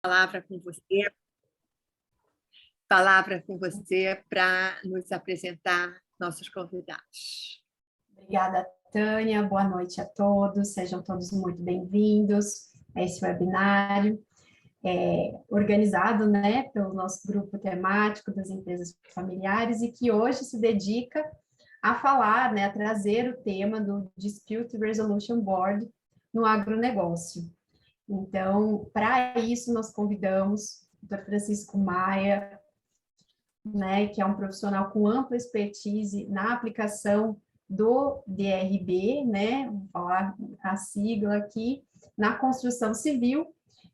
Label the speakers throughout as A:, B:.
A: Palavra com você para nos apresentar nossos convidados.
B: Obrigada, Tânia. Boa noite a todos. Sejam todos muito bem-vindos a esse webinário organizado, pelo nosso grupo temático das empresas familiares e que hoje se dedica a falar, a trazer o tema do Dispute Resolution Board no agronegócio. Então, para isso, nós convidamos o Dr. Francisco Maia, que é um profissional com ampla expertise na aplicação do DRB, vou falar a sigla aqui, na construção civil,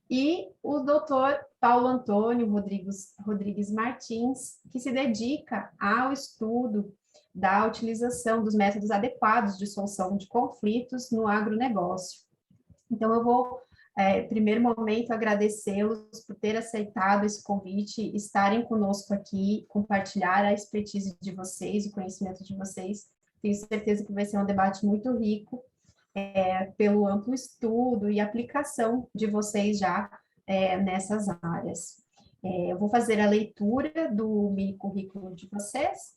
B: e o doutor Paulo Antônio Rodrigues Martins, que se dedica ao estudo da utilização dos métodos adequados de solução de conflitos no agronegócio. Então, eu vou, em primeiro momento, agradecê-los por ter aceitado esse convite, estarem conosco aqui, compartilhar a expertise de vocês, o conhecimento de vocês. Tenho certeza que vai ser um debate muito rico, pelo amplo estudo e aplicação de vocês já nessas áreas. Eu vou fazer a leitura do mini currículo de vocês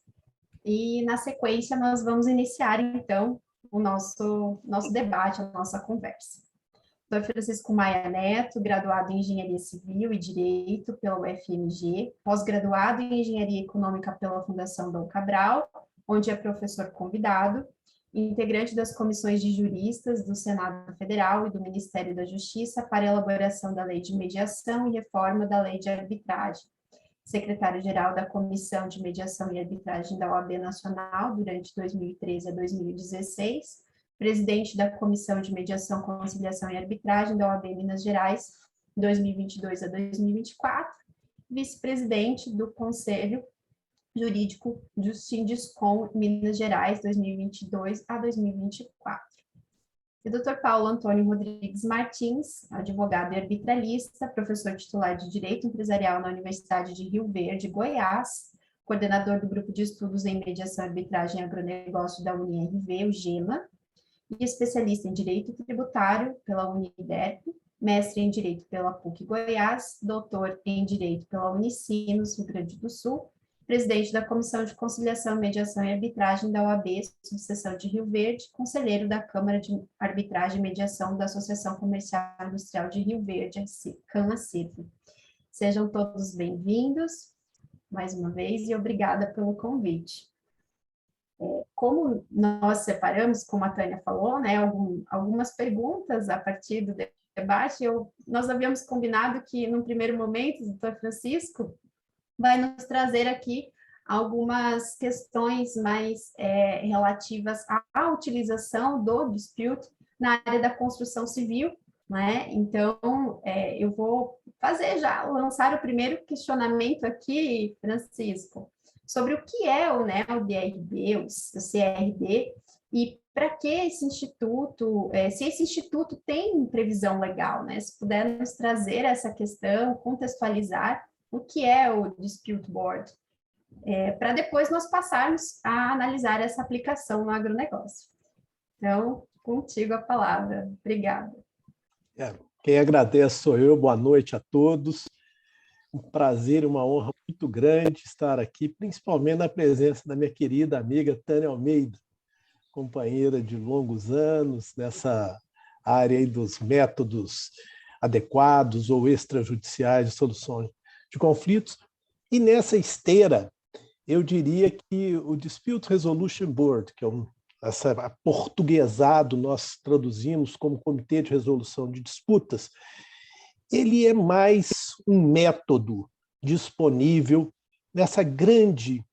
B: e, na sequência, nós vamos iniciar, então, o nosso debate, a nossa conversa. Dr. Francisco Maia Neto, graduado em Engenharia Civil e Direito pela UFMG, pós-graduado em Engenharia Econômica pela Fundação Dom Cabral, onde é professor convidado, integrante das comissões de juristas do Senado Federal e do Ministério da Justiça para elaboração da Lei de Mediação e reforma da Lei de Arbitragem, secretário-geral da Comissão de Mediação e Arbitragem da OAB Nacional durante 2013 a 2016, presidente da Comissão de Mediação, Conciliação e Arbitragem da OAB Minas Gerais, 2022 a 2024, vice-presidente do Conselho Jurídico do Sinduscom Minas Gerais, 2022 a 2024. E o Dr. Paulo Antônio Rodrigues Martins, advogado e arbitralista, professor titular de Direito Empresarial na Universidade de Rio Verde, Goiás, coordenador do Grupo de Estudos em Mediação, Arbitragem e Agronegócio da UniRV, o GEMA, e especialista em Direito Tributário pela Uniderp, mestre em Direito pela PUC Goiás, doutor em Direito pela Unicinos, Rio Grande do Sul, presidente da Comissão de Conciliação, Mediação e Arbitragem da OAB, subseção de Rio Verde, conselheiro da Câmara de Arbitragem e Mediação da Associação Comercial e Industrial de Rio Verde, CAN-ACIRV. Sejam todos bem-vindos, mais uma vez, e obrigada pelo convite. Como nós separamos, como a Tânia falou, algumas perguntas a partir do debate, nós havíamos combinado que, num primeiro momento, o doutor Francisco vai nos trazer aqui algumas questões mais relativas à utilização do dispute na área da construção civil, Então, eu vou lançar o primeiro questionamento aqui, Francisco, sobre o que é o DRB, o CRB, e para que esse instituto, se esse instituto tem previsão legal, Se puder nos trazer essa questão, contextualizar o que é o Dispute Board, para depois nós passarmos a analisar essa aplicação no agronegócio. Então, contigo a palavra. Obrigada.
C: Quem agradece sou eu. Boa noite a todos. Um prazer e uma honra muito grande estar aqui, principalmente na presença da minha querida amiga Tânia Almeida, companheira de longos anos nessa área aí dos métodos adequados ou extrajudiciais de solução de conflitos. E nessa esteira, eu diria que o Dispute Resolution Board, que é portuguesado, nós traduzimos como Comitê de Resolução de Disputas, ele é mais um método disponível nesse grande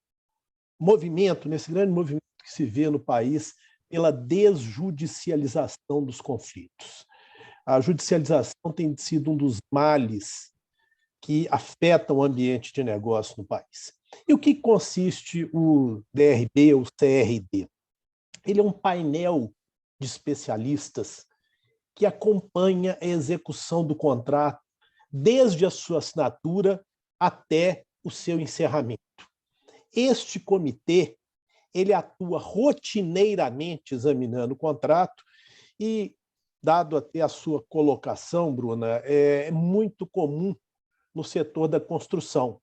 C: movimento que se vê no país pela desjudicialização dos conflitos. A judicialização tem sido um dos males que afetam o ambiente de negócio no país. E o que consiste o DRB ou CRD? Ele é um painel de especialistas que acompanha a execução do contrato desde a sua assinatura até o seu encerramento. Este comitê, ele atua rotineiramente examinando o contrato e, dado até a sua colocação, Bruna, é muito comum no setor da construção,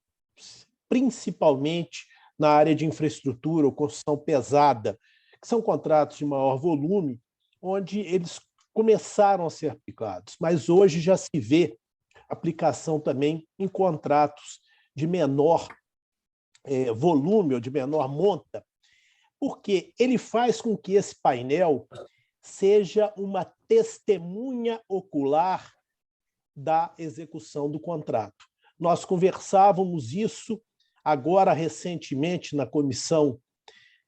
C: principalmente na área de infraestrutura ou construção pesada, que são contratos de maior volume, onde eles começaram a ser aplicados, mas hoje já se vê aplicação também em contratos de menor volume ou de menor monta, porque ele faz com que esse painel seja uma testemunha ocular da execução do contrato. Nós conversávamos isso agora recentemente na Comissão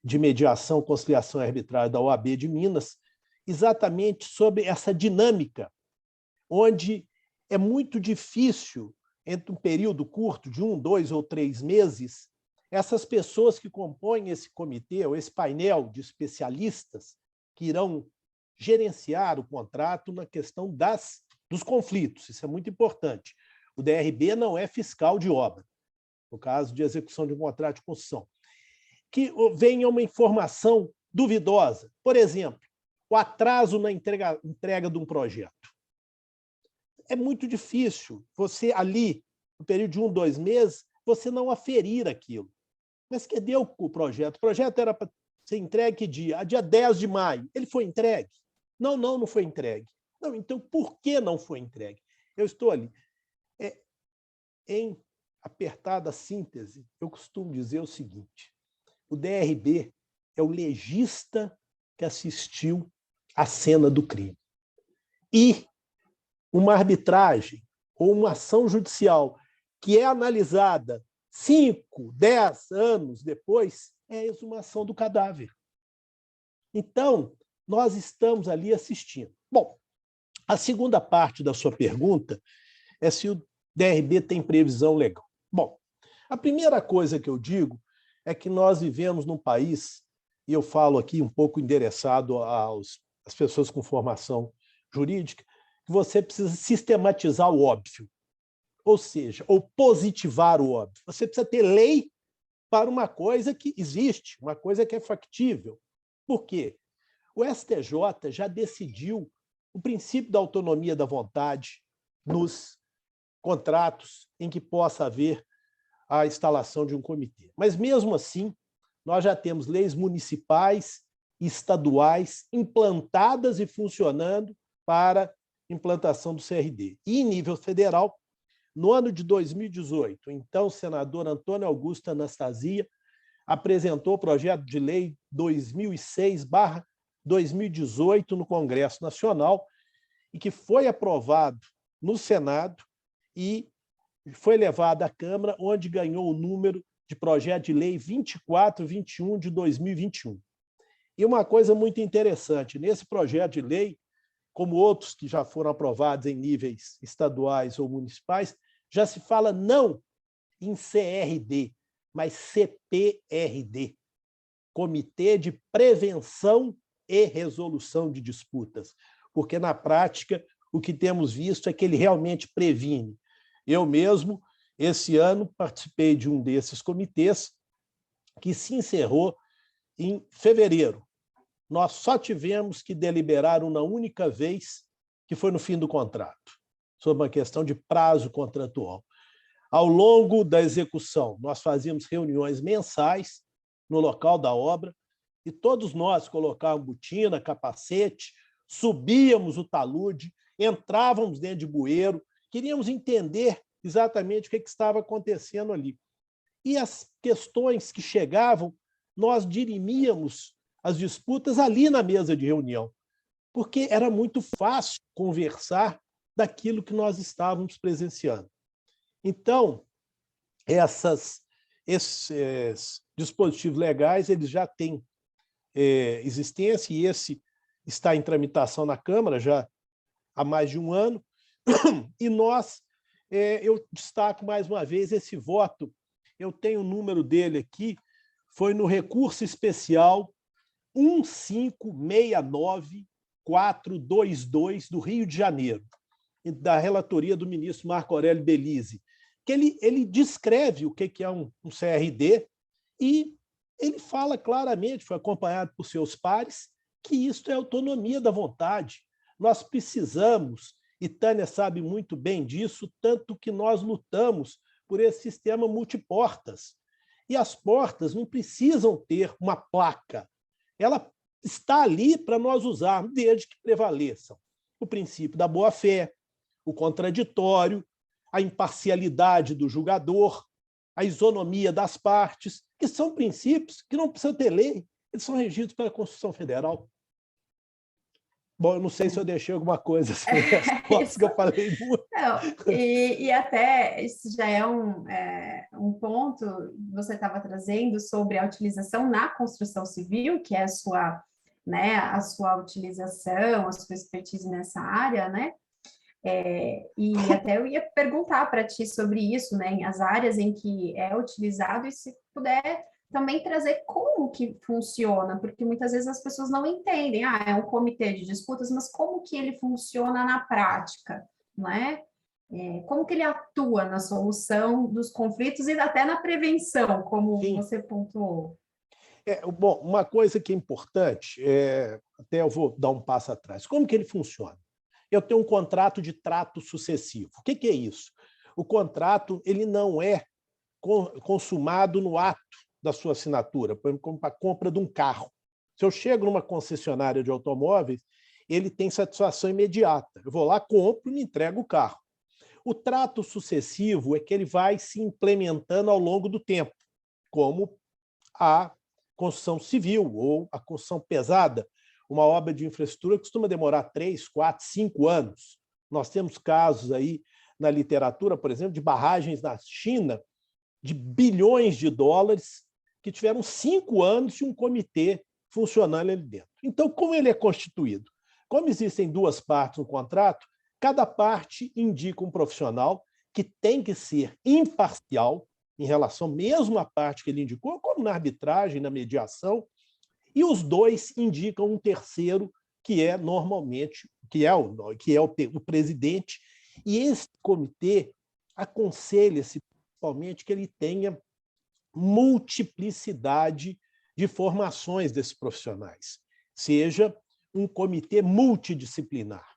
C: de Mediação, Conciliação e Arbitragem da OAB de Minas, exatamente sobre essa dinâmica, onde é muito difícil, entre um período curto de 1, 2 ou 3 meses, essas pessoas que compõem esse comitê, ou esse painel de especialistas que irão gerenciar o contrato na questão dos conflitos. Isso é muito importante. O DRB não é fiscal de obra, no caso de execução de um contrato de construção. Que venha uma informação duvidosa. Por exemplo, o atraso na entrega de um projeto. É muito difícil você ali, no período de 1, 2 meses, você não aferir aquilo. Mas cadê o projeto? O projeto era para ser entregue que dia? Dia 10 de maio. Ele foi entregue? Não foi entregue. Não, então, por que não foi entregue? Eu estou ali. Em apertada síntese, eu costumo dizer o seguinte: o DRB é o legista que assistiu à cena do crime. E uma arbitragem ou uma ação judicial que é analisada 5, 10 anos depois é a exumação do cadáver. Então, nós estamos ali assistindo. Bom, a segunda parte da sua pergunta é se o DRB tem previsão legal. Bom, a primeira coisa que eu digo é que nós vivemos num país, e eu falo aqui um pouco endereçado às pessoas com formação jurídica, que você precisa sistematizar o óbvio, ou seja, ou positivar o óbvio. Você precisa ter lei para uma coisa que existe, uma coisa que é factível. Por quê? O STJ já decidiu o princípio da autonomia da vontade nos contratos em que possa haver a instalação de um comitê. Mas, mesmo assim, nós já temos leis municipais e estaduais implantadas e funcionando para implantação do CRD. E, em nível federal, no ano de 2018, então, o senador Antônio Augusto Anastasia apresentou o projeto de lei 2006/2018 no Congresso Nacional e que foi aprovado no Senado e foi levado à Câmara, onde ganhou o número de projeto de lei 2421 de 2021. E uma coisa muito interessante, nesse projeto de lei, como outros que já foram aprovados em níveis estaduais ou municipais, já se fala não em CRD, mas CPRD, Comitê de Prevenção e Resolução de Disputas, porque, na prática, o que temos visto é que ele realmente previne. Eu mesmo, esse ano, participei de um desses comitês que se encerrou em fevereiro. Nós só tivemos que deliberar uma única vez, que foi no fim do contrato, sobre uma questão de prazo contratual. Ao longo da execução, nós fazíamos reuniões mensais no local da obra e todos nós colocávamos botina, capacete, subíamos o talude, entrávamos dentro de bueiro, queríamos entender exatamente o que estava acontecendo ali. E as questões que chegavam, nós dirimíamos as disputas ali na mesa de reunião, porque era muito fácil conversar daquilo que nós estávamos presenciando. Então, esses dispositivos legais eles já têm existência, e esse está em tramitação na Câmara já há mais de um ano, e eu destaco mais uma vez esse voto, eu tenho o número dele aqui, foi no recurso especial 1569422 do Rio de Janeiro, da relatoria do ministro Marco Aurélio Belize, que ele descreve o que é um CRD e ele fala claramente, foi acompanhado por seus pares, que isto é autonomia da vontade. Nós precisamos e Tânia sabe muito bem disso, tanto que nós lutamos por esse sistema multiportas. E as portas não precisam ter uma placa. Ela está ali para nós usarmos, desde que prevaleçam o princípio da boa-fé, o contraditório, a imparcialidade do julgador, a isonomia das partes, que são princípios que não precisam ter lei, eles são regidos pela Constituição Federal. Bom, eu não sei se eu deixei alguma coisa assim, respostas que eu falei muito.
B: Não, e até isso já é um ponto que você estava trazendo sobre a utilização na construção civil, que é a sua utilização, a sua expertise nessa área, né? E até eu ia perguntar para ti sobre isso, né? As áreas em que é utilizado, e se puder também trazer como que funciona, porque muitas vezes as pessoas não entendem, é um comitê de disputas, mas como que ele funciona na prática, não é? Como que ele atua na solução dos conflitos e até na prevenção, como
C: Sim.
B: você pontuou.
C: Bom, uma coisa que é importante, até eu vou dar um passo atrás. Como que ele funciona? Eu tenho um contrato de trato sucessivo. O que é isso? O contrato ele não é consumado no ato da sua assinatura, por exemplo, como para a compra de um carro. Se eu chego numa concessionária de automóveis, ele tem satisfação imediata. Eu vou lá, compro e me entrego o carro. O trato sucessivo é que ele vai se implementando ao longo do tempo, como a construção civil ou a construção pesada. Uma obra de infraestrutura costuma demorar 3, 4, 5 anos. Nós temos casos aí na literatura, por exemplo, de barragens na China de bilhões de dólares que tiveram 5 anos de um comitê funcionando ali dentro. Então, como ele é constituído? Como existem 2 partes no contrato, cada parte indica um profissional que tem que ser imparcial em relação mesmo à parte que ele indicou, como na arbitragem, na mediação, e os 2 indicam um terceiro, que é normalmente o presidente, e esse comitê aconselha-se principalmente que ele tenha multiplicidade de formações desses profissionais, seja um comitê multidisciplinar.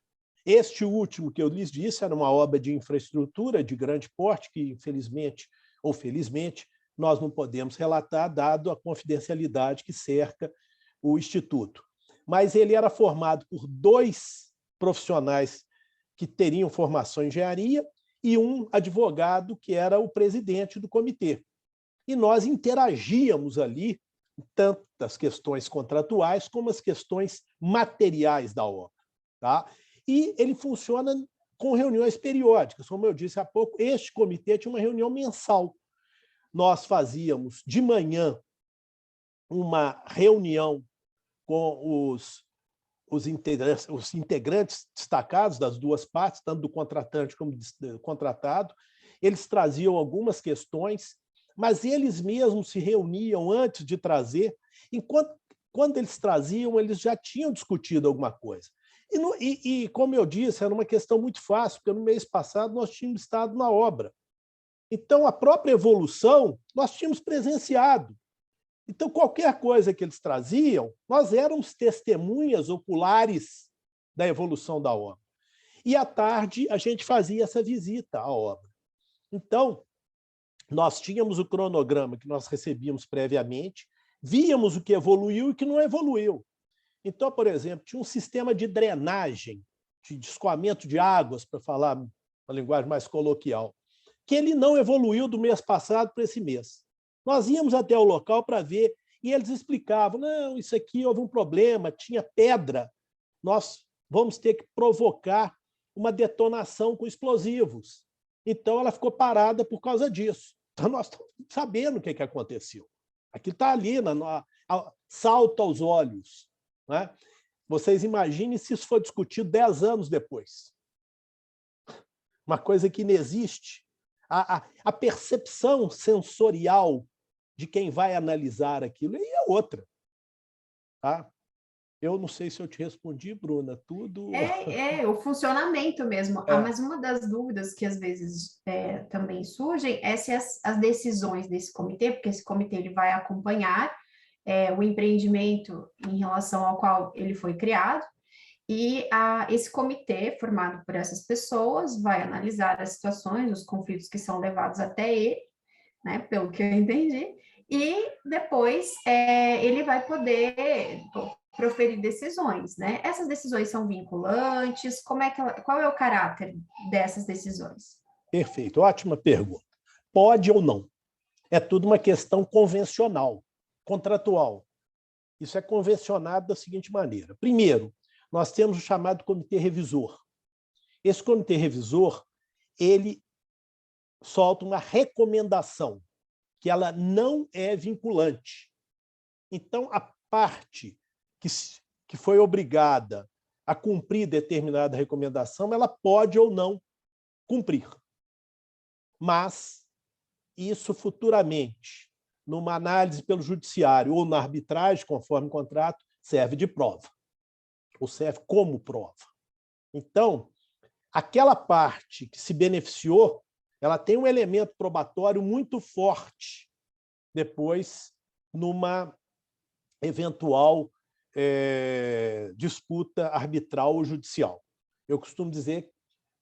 C: Este último que eu lhes disse era uma obra de infraestrutura de grande porte, que infelizmente ou felizmente nós não podemos relatar, dado a confidencialidade que cerca o Instituto. Mas ele era formado por 2 profissionais que teriam formação em engenharia e um advogado que era o presidente do comitê. E nós interagíamos ali, tanto das questões contratuais como as questões materiais da obra. Tá? E ele funciona com reuniões periódicas. Como eu disse há pouco, este comitê tinha uma reunião mensal. Nós fazíamos de manhã uma reunião com os integrantes destacados das 2 partes, tanto do contratante como do contratado. Eles traziam algumas questões, mas eles mesmos se reuniam antes de trazer, quando eles traziam, eles já tinham discutido alguma coisa. E, como eu disse, era uma questão muito fácil, porque no mês passado nós tínhamos estado na obra. Então, a própria evolução nós tínhamos presenciado. Então, qualquer coisa que eles traziam, nós éramos testemunhas oculares da evolução da obra. E, à tarde, a gente fazia essa visita à obra. Então, nós tínhamos o cronograma que nós recebíamos previamente, víamos o que evoluiu e o que não evoluiu. Então, por exemplo, tinha um sistema de drenagem, de escoamento de águas, para falar uma linguagem mais coloquial, que ele não evoluiu do mês passado para esse mês. Nós íamos até o local para ver, e eles explicavam, não, isso aqui houve um problema, tinha pedra, nós vamos ter que provocar uma detonação com explosivos. Então, ela ficou parada por causa disso. Então, nós estamos sabendo o que aconteceu. Aquilo está ali, salta aos olhos. Né? Vocês imaginem se isso for discutido 10 anos depois. Uma coisa que não existe. A percepção sensorial de quem vai analisar aquilo é outra. Tá? Eu não sei se eu te respondi, Bruna, tudo...
B: O funcionamento mesmo. Mas uma das dúvidas que às vezes também surgem é se as decisões desse comitê, porque esse comitê ele vai acompanhar o empreendimento em relação ao qual ele foi criado, E esse comitê, formado por essas pessoas, vai analisar as situações, os conflitos que são levados até ele, né, pelo que eu entendi, e depois ele vai poder proferir decisões, né? Essas decisões são vinculantes? Qual é o caráter dessas decisões?
C: Perfeito, ótima pergunta. Pode ou não? É tudo uma questão convencional, contratual. Isso é convencionado da seguinte maneira. Primeiro, nós temos o chamado comitê revisor. Esse comitê revisor, ele solta uma recomendação, que ela não é vinculante. Então, a parte que foi obrigada a cumprir determinada recomendação, ela pode ou não cumprir. Mas isso futuramente, numa análise pelo judiciário ou na arbitragem, conforme o contrato, serve de prova, ou serve como prova. Então, aquela parte que se beneficiou, ela tem um elemento probatório muito forte depois numa eventual disputa arbitral ou judicial. Eu costumo dizer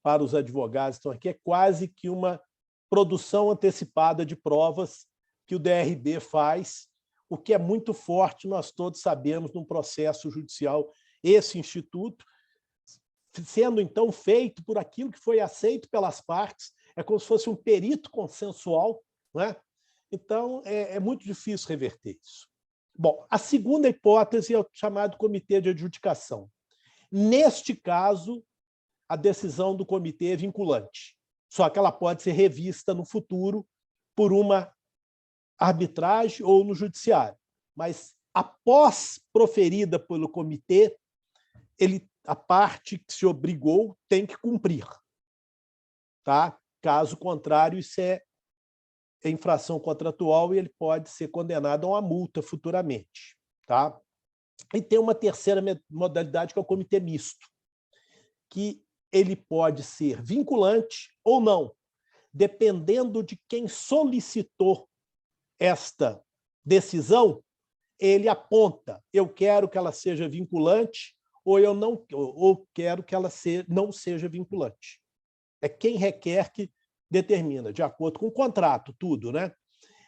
C: para os advogados que estão aqui, é quase que uma produção antecipada de provas que o DRB faz, o que é muito forte, nós todos sabemos, num processo judicial, esse instituto, sendo então feito por aquilo que foi aceito pelas partes, é como se fosse um perito consensual, não é? Então, é muito difícil reverter isso. Bom, a segunda hipótese é o chamado comitê de adjudicação. Neste caso, a decisão do comitê é vinculante, só que ela pode ser revista no futuro por uma arbitragem ou no judiciário. Mas, após proferida pelo comitê, a parte que se obrigou tem que cumprir. Tá? Caso contrário, isso é infração contratual e ele pode ser condenado a uma multa futuramente. Tá? E tem uma terceira modalidade, que é o comitê misto, que ele pode ser vinculante ou não, dependendo de quem solicitou esta decisão, ele aponta, eu quero que ela seja vinculante ou quero que ela não seja vinculante. É quem requer que determina, de acordo com o contrato, tudo, né?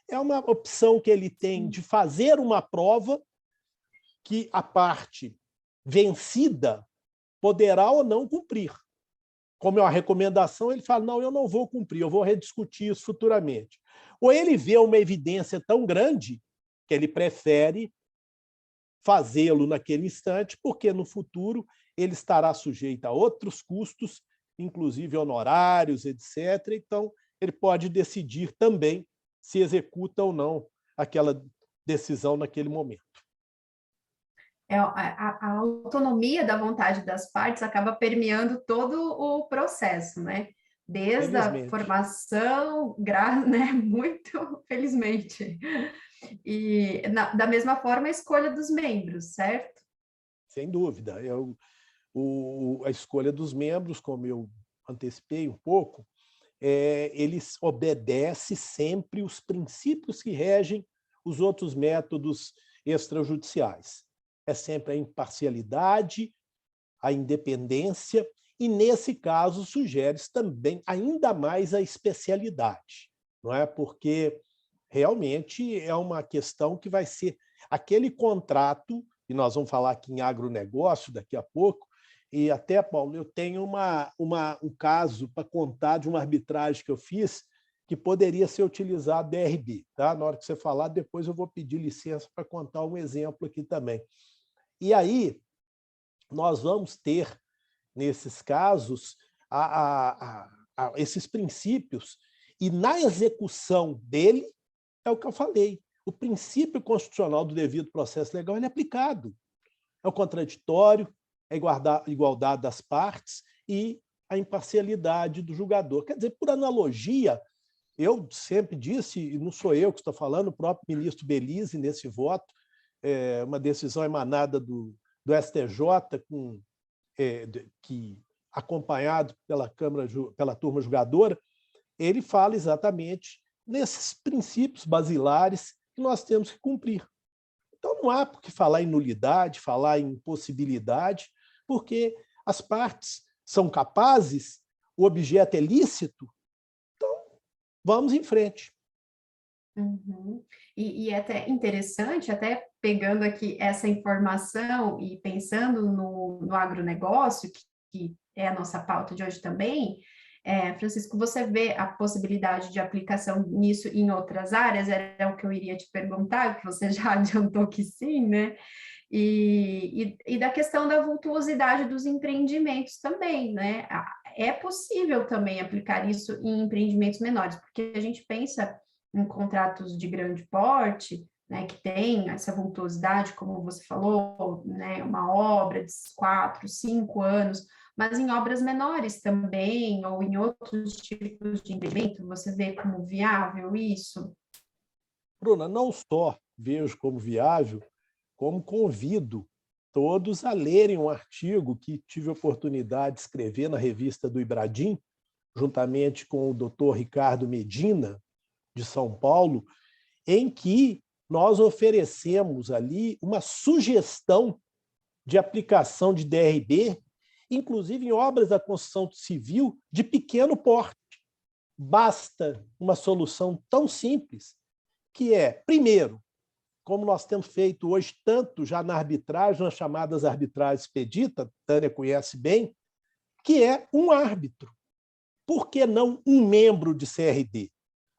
C: É uma opção que ele tem de fazer uma prova que a parte vencida poderá ou não cumprir. Como é uma recomendação, ele fala, não, eu não vou cumprir, eu vou rediscutir isso futuramente. Ou ele vê uma evidência tão grande que ele prefere fazê-lo naquele instante, porque no futuro ele estará sujeito a outros custos, inclusive honorários, etc. Então, ele pode decidir também se executa ou não aquela decisão naquele momento.
B: A autonomia da vontade das partes acaba permeando todo o processo, né? Desde a formação, né? Muito felizmente. E, da mesma forma, a escolha dos membros, certo?
C: Sem dúvida. A escolha dos membros, como eu antecipei um pouco, eles obedecem sempre os princípios que regem os outros métodos extrajudiciais. É sempre a imparcialidade, a independência, e, nesse caso, sugere-se também ainda mais a especialidade, não é? Porque realmente é uma questão que vai ser aquele contrato, e nós vamos falar aqui em agronegócio daqui a pouco, e até, Paulo, eu tenho um caso para contar de uma arbitragem que eu fiz que poderia ser utilizado DRB. Tá? Na hora que você falar, depois eu vou pedir licença para contar um exemplo aqui também. E aí, nós vamos ter, nesses casos, esses princípios, e na execução dele, é o que eu falei, o princípio constitucional do devido processo legal ele é aplicado. É o contraditório, a igualdade das partes e a imparcialidade do julgador. Quer dizer, por analogia, eu sempre disse, e não sou eu que estou falando, o próprio ministro Belize, nesse voto, uma decisão emanada do STJ, que, acompanhado pela turma julgadora, ele fala exatamente nesses princípios basilares que nós temos que cumprir. Então, não há por que falar em nulidade, falar em impossibilidade, porque as partes são capazes, o objeto é lícito, então vamos em frente.
B: Uhum. E é até interessante, até pegando aqui essa informação e pensando no agronegócio, que é a nossa pauta de hoje também, Francisco, você vê a possibilidade de aplicação nisso em outras áreas? Era o que eu iria te perguntar, que você já adiantou que sim, né? E da questão da vultuosidade dos empreendimentos também, né? É possível também aplicar isso em empreendimentos menores, porque a gente pensa em contratos de grande porte, né, que tem essa vultuosidade, como você falou, né, uma obra de 4, 5 anos, mas em obras menores também, ou em outros tipos de empreendimento, você vê como viável isso?
C: Bruna, não só vejo como viável, como convido todos a lerem um artigo que tive a oportunidade de escrever na revista do Ibradim, juntamente com o Dr. Ricardo Medina, de São Paulo, em que nós oferecemos ali uma sugestão de aplicação de DRB, inclusive em obras da construção civil de pequeno porte. Basta uma solução tão simples, que é, primeiro, como nós temos feito hoje tanto já na arbitragem, nas chamadas arbitragens expedita, Tânia conhece bem, que é um árbitro. Por que não um membro de CRD?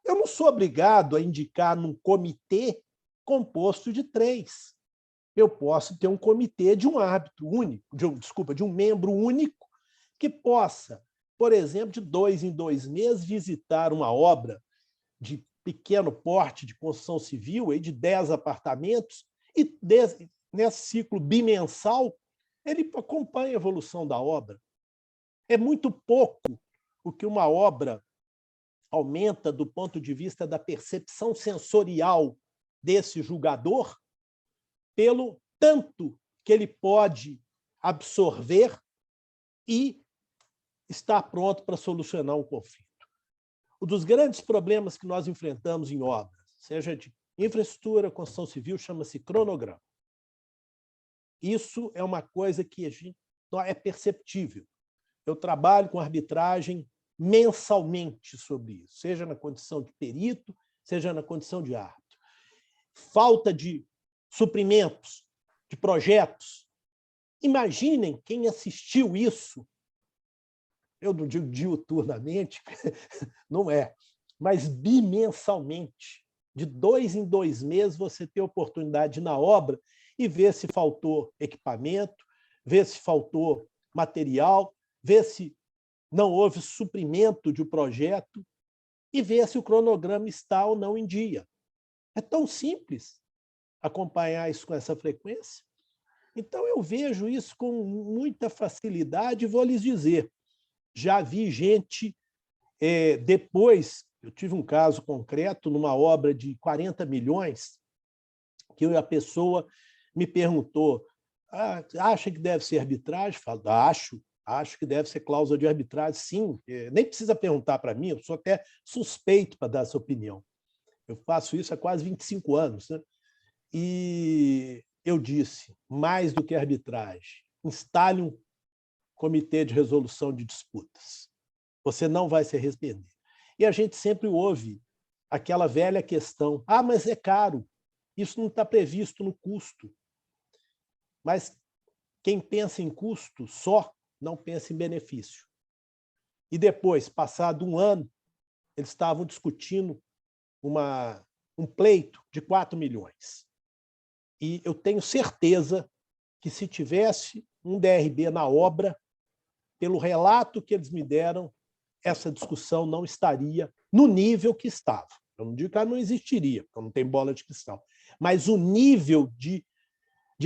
C: Eu não sou obrigado a indicar num comitê composto de 3. Eu posso ter um comitê de um árbitro único, de um membro único, que possa, por exemplo, de 2 em 2 meses, visitar uma obra de pequeno porte de construção civil, aí de 10 apartamentos, e nesse ciclo bimensal, ele acompanha a evolução da obra. É muito pouco o que uma obra aumenta do ponto de vista da percepção sensorial desse julgador, pelo tanto que ele pode absorver e estar pronto para solucionar um conflito. Um dos grandes problemas que nós enfrentamos em obras, seja de infraestrutura, construção civil, chama-se cronograma. Isso é uma coisa que é perceptível. Eu trabalho com arbitragem mensalmente sobre isso, seja na condição de perito, seja na condição de árbitro. Falta de suprimentos, de projetos. Imaginem quem assistiu isso, eu não digo diuturnamente, não é, mas bimensalmente. De 2 em 2 meses você tem a oportunidade de ir na obra e ver se faltou equipamento, ver se faltou material, ver se não houve suprimento de um projeto e ver se o cronograma está ou não em dia. É tão simples acompanhar isso com essa frequência. Então, eu vejo isso com muita facilidade e vou lhes dizer, já vi gente, depois, eu tive um caso concreto numa obra de 40 milhões, que a pessoa me perguntou, acha que deve ser arbitragem? Eu falo, acho que deve ser cláusula de arbitragem, sim. Nem precisa perguntar para mim, eu sou até suspeito para dar essa opinião. Eu faço isso há quase 25 anos. Né? E eu disse, mais do que arbitragem, instale um comitê de resolução de disputas. Você não vai se arrepender. E a gente sempre ouve aquela velha questão, mas é caro, isso não está previsto no custo. Mas quem pensa em custo só, não pensa em benefício. E depois, passado um ano, eles estavam discutindo um pleito de 4 milhões. E eu tenho certeza que se tivesse um DRB na obra, pelo relato que eles me deram, essa discussão não estaria no nível que estava. Eu não digo que ela não existiria, porque não tem bola de cristal. Mas o nível de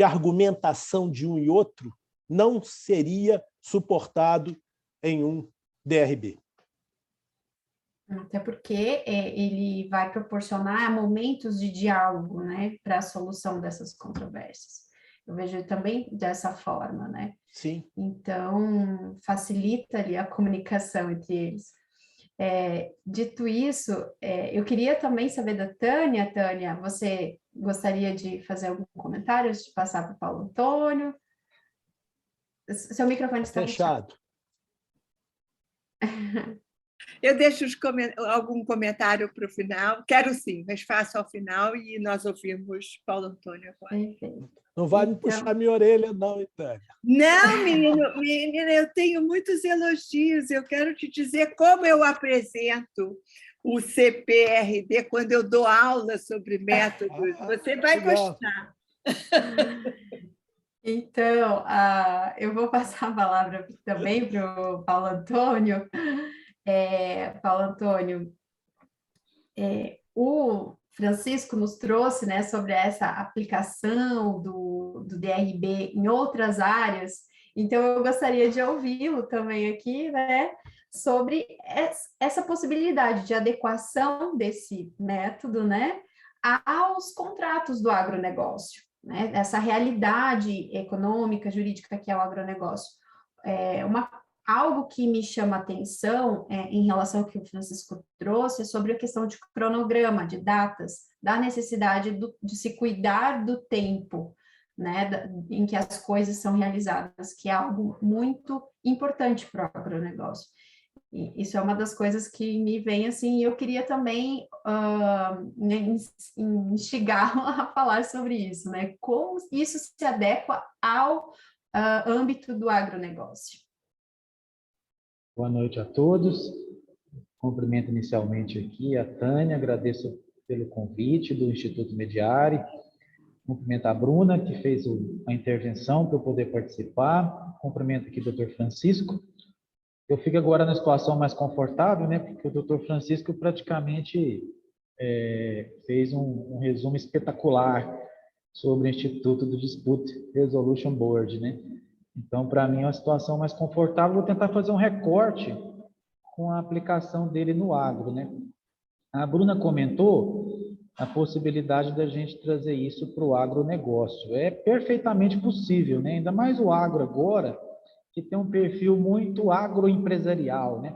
C: argumentação de um e outro não seria suportado em um DRB.
B: Até porque ele vai proporcionar momentos de diálogo, né, para a solução dessas controvérsias. Eu vejo também dessa forma, né?
C: Sim.
B: Então, facilita ali a comunicação entre eles. Dito isso, eu queria também saber da Tânia. Tânia, você gostaria de fazer algum comentário antes de passar para o Paulo Antônio? Seu microfone está
C: Fechado.
A: Eu deixo algum comentário para o final. Quero sim, mas faço ao final e nós ouvimos Paulo Antônio agora.
B: Perfeito.
C: Não vai me puxar minha orelha, não, Tânia.
A: Não, menina, eu tenho muitos elogios. Eu quero te dizer como eu apresento o CPRD quando eu dou aula sobre métodos. Você vai gostar.
B: Então, eu vou passar a palavra também para o Paulo Antônio. Paulo Antônio, o Francisco nos trouxe, né, sobre essa aplicação do DRB em outras áreas, então eu gostaria de ouvi-lo também aqui, né, sobre essa possibilidade de adequação desse método, né, aos contratos do agronegócio, né, essa realidade econômica, jurídica que é o agronegócio. Algo que me chama a atenção em relação ao que o Francisco trouxe é sobre a questão de cronograma, de datas, da necessidade de se cuidar do tempo, né, em que as coisas são realizadas, que é algo muito importante para o agronegócio. E isso é uma das coisas que me vem assim, e eu queria também instigá-lo a falar sobre isso, né? Como isso se adequa ao âmbito do agronegócio.
D: Boa noite a todos. Cumprimento inicialmente aqui a Tânia, agradeço pelo convite do Instituto Mediari. Cumprimento a Bruna, que fez a intervenção para eu poder participar. Cumprimento aqui o Dr. Francisco. Eu fico agora na situação mais confortável, né? Porque o Dr. Francisco praticamente fez um resumo espetacular sobre o Instituto do Dispute Resolution Board, né? Então, para mim, é uma situação mais confortável. Vou tentar fazer um recorte com a aplicação dele no agro, né? A Bruna comentou a possibilidade da gente trazer isso para o agronegócio. É perfeitamente possível, né? Ainda mais o agro agora, que tem um perfil muito agroempresarial, né?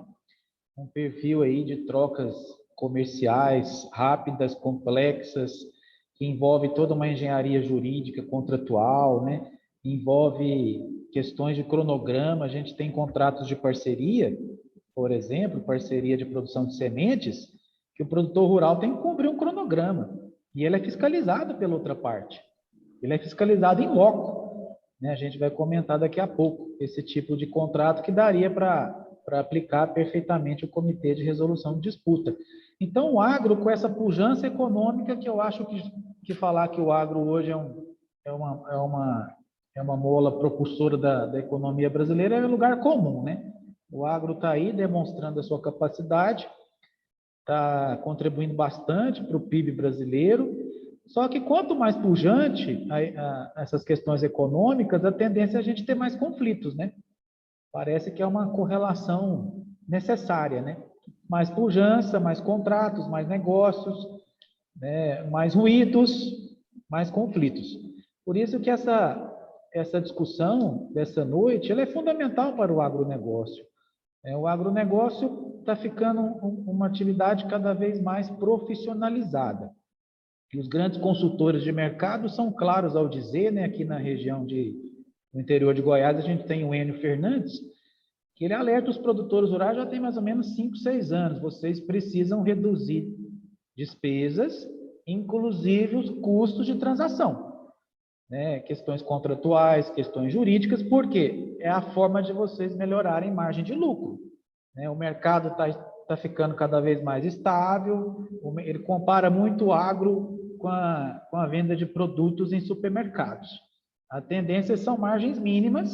D: Um perfil aí de trocas comerciais rápidas, complexas, que envolve toda uma engenharia jurídica contratual, né? Envolve questões de cronograma. A gente tem contratos de parceria, por exemplo, parceria de produção de sementes, que o produtor rural tem que cumprir um cronograma, e ele é fiscalizado pela outra parte. Ele é fiscalizado em loco, né? A gente vai comentar daqui a pouco esse tipo de contrato que daria para aplicar perfeitamente o Comitê de Resolução de Disputa. Então, o agro, com essa pujança econômica, que eu acho que falar que o agro hoje é uma mola propulsora da economia brasileira é lugar comum, né? O agro está aí demonstrando a sua capacidade, está contribuindo bastante para o PIB brasileiro, só que quanto mais pujante essas questões econômicas, a tendência é a gente ter mais conflitos, né? Parece que é uma correlação necessária, né? Mais pujança, mais contratos, mais negócios, né? Mais ruídos, mais conflitos. Por isso que essa discussão dessa noite ela é fundamental para o agronegócio. O agronegócio está ficando uma atividade cada vez mais profissionalizada. E os grandes consultores de mercado são claros ao dizer, né, aqui na região no interior de Goiás, a gente tem o Enio Fernandes, que ele alerta os produtores rurais já tem mais ou menos 5, 6 anos. Vocês precisam reduzir despesas, inclusive os custos de transação. Né, questões contratuais, questões jurídicas, porque é a forma de vocês melhorarem margem de lucro. Né? O mercado está ficando cada vez mais estável, ele compara muito o agro com a venda de produtos em supermercados. A tendência são margens mínimas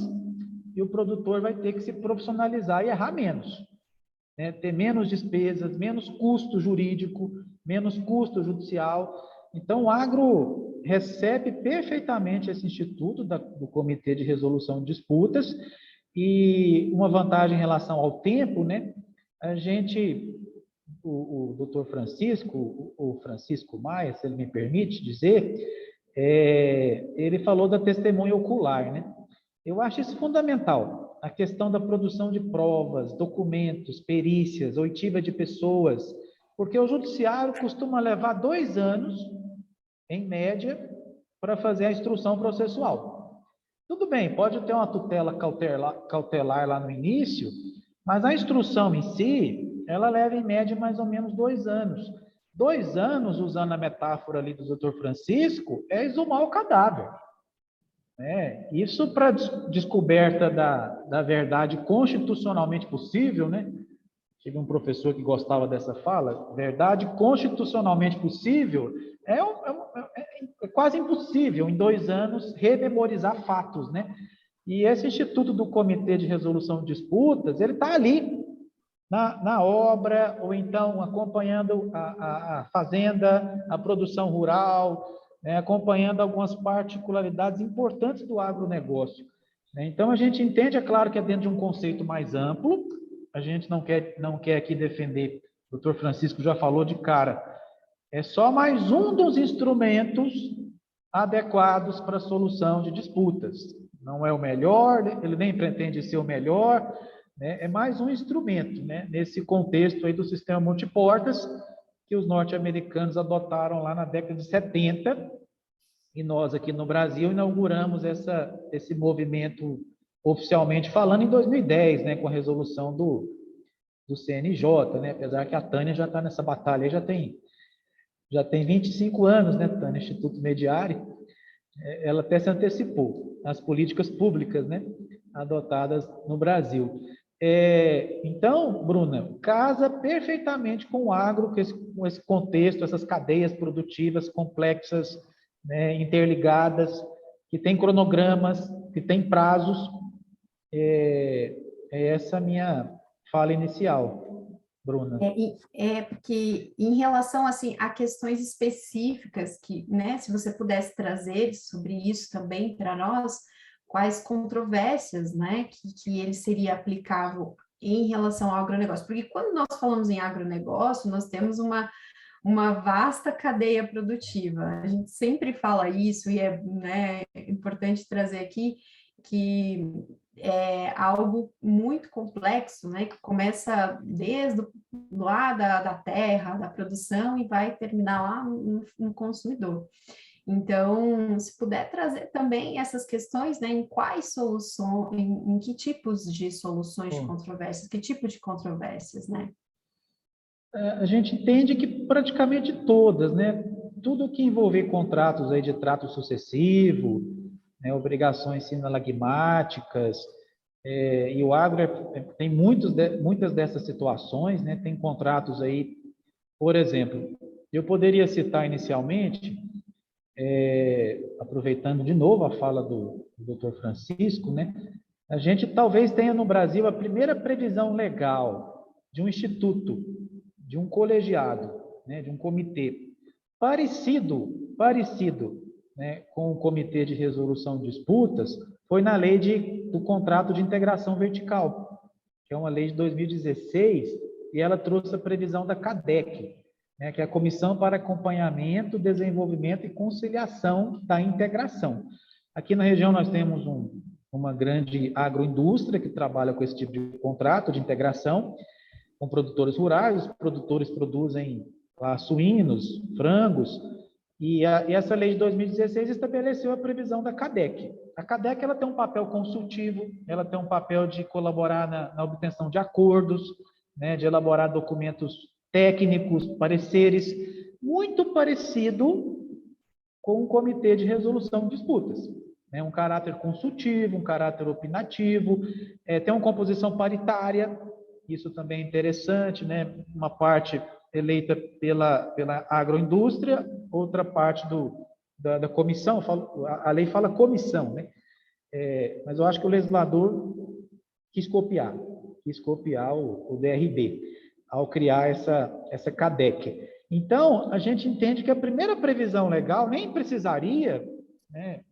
D: e o produtor vai ter que se profissionalizar e errar menos. Né? Ter menos despesas, menos custo jurídico, menos custo judicial. Então, o agro recebe perfeitamente esse instituto do Comitê de Resolução de Disputas, e uma vantagem em relação ao tempo, né? O doutor Francisco, o Francisco Maia, se ele me permite dizer, ele falou da testemunha ocular, né? Eu acho isso fundamental, a questão da produção de provas, documentos, perícias, oitiva de pessoas, porque o judiciário costuma levar 2 anos, em média, para fazer a instrução processual. tudo bem, pode ter uma tutela cautelar lá no início, mas a instrução em si, ela leva em média mais ou menos 2 anos. 2 anos, usando a metáfora ali do Dr. Francisco, é exumar o cadáver. Isso para descoberta da verdade constitucionalmente possível, né? Tive um professor que gostava dessa fala, verdade constitucionalmente possível, é quase impossível, em 2 anos, rememorizar fatos, né? E esse Instituto do Comitê de Resolução de Disputas, ele está ali, na obra, ou então acompanhando a fazenda, a produção rural, né, acompanhando algumas particularidades importantes do agronegócio. Né? Então, a gente entende, é claro, que é dentro de um conceito mais amplo, a gente não quer aqui defender, o doutor Francisco já falou de cara, é só mais um dos instrumentos adequados para a solução de disputas. Não é o melhor, ele nem pretende ser o melhor, né? É mais um instrumento, né? Nesse contexto aí do sistema multiportas que os norte-americanos adotaram lá na década de 70, e nós aqui no Brasil inauguramos esse movimento oficialmente falando em 2010, né? Com a resolução do CNJ, né? Apesar que a Tânia já está nessa batalha, já tem 25 anos, né, Tânia, Instituto Mediari, ela até se antecipou às políticas públicas, né, adotadas no Brasil. Então, Bruna, casa perfeitamente com o agro, com esse contexto, essas cadeias produtivas complexas, né, interligadas, que tem cronogramas, que tem prazos. É essa a minha fala inicial, Bruna.
B: Porque em relação assim a questões específicas que, né, se você pudesse trazer sobre isso também para nós, quais controvérsias, né, que ele seria aplicável em relação ao agronegócio? Porque quando nós falamos em agronegócio, nós temos uma vasta cadeia produtiva. A gente sempre fala isso e né, importante trazer aqui que é algo muito complexo, né, que começa desde lá da terra, da produção, e vai terminar lá no consumidor. Então, se puder trazer também essas questões, né, em quais soluções, em que tipos de soluções de controvérsias, que tipo de controvérsias, né?
D: A gente entende que praticamente todas, né? Tudo que envolver contratos aí de trato sucessivo, né, obrigações sinalagmáticas, e o agro tem muitas dessas situações, né? Tem contratos aí, por exemplo, eu poderia citar inicialmente, aproveitando de novo a fala do Dr. Francisco, né? A gente talvez tenha no Brasil a primeira previsão legal de um instituto, de um colegiado, né, de um comitê parecido, né, com o Comitê de Resolução de Disputas, foi na lei do contrato de integração vertical, que é uma lei de 2016, e ela trouxe a previsão da CADEC, né, que é a Comissão para Acompanhamento, Desenvolvimento e Conciliação da Integração. Aqui na região nós temos uma grande agroindústria que trabalha com esse tipo de contrato de integração, com produtores rurais, os produtores produzem lá, suínos, frangos, e essa lei de 2016 estabeleceu a previsão da CADEC. A CADEC ela tem um papel consultivo, ela tem um papel de colaborar na obtenção de acordos, né, de elaborar documentos técnicos, pareceres, muito parecido com o Comitê de Resolução de Disputas. Um caráter consultivo, um caráter opinativo, tem uma composição paritária, isso também é interessante, né? Uma parte eleita pela agroindústria, outra parte da comissão, a lei fala comissão, né? Mas eu acho que o legislador quis copiar o DRB, ao criar essa CADEC. Então, a gente entende que a primeira previsão legal nem precisaria, né,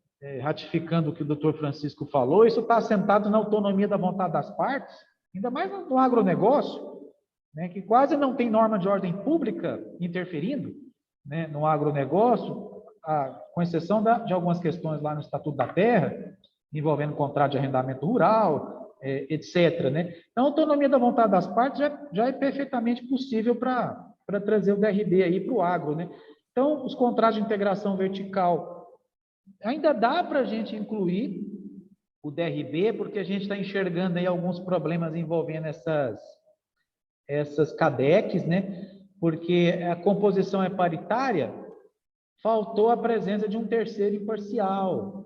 D: ratificando o que o doutor Francisco falou, isso está assentado na autonomia da vontade das partes, ainda mais no agronegócio, né, que quase não tem norma de ordem pública interferindo, né, no agronegócio, com exceção de algumas questões lá no Estatuto da Terra, envolvendo contrato de arrendamento rural, etc. Né? Então, a autonomia da vontade das partes já é perfeitamente possível para trazer o DRB aí para o agro. Né? Então, os contratos de integração vertical ainda dá para a gente incluir, o DRB, porque a gente está enxergando aí alguns problemas envolvendo essas CADECs, né? Porque a composição é paritária, faltou a presença de um terceiro imparcial.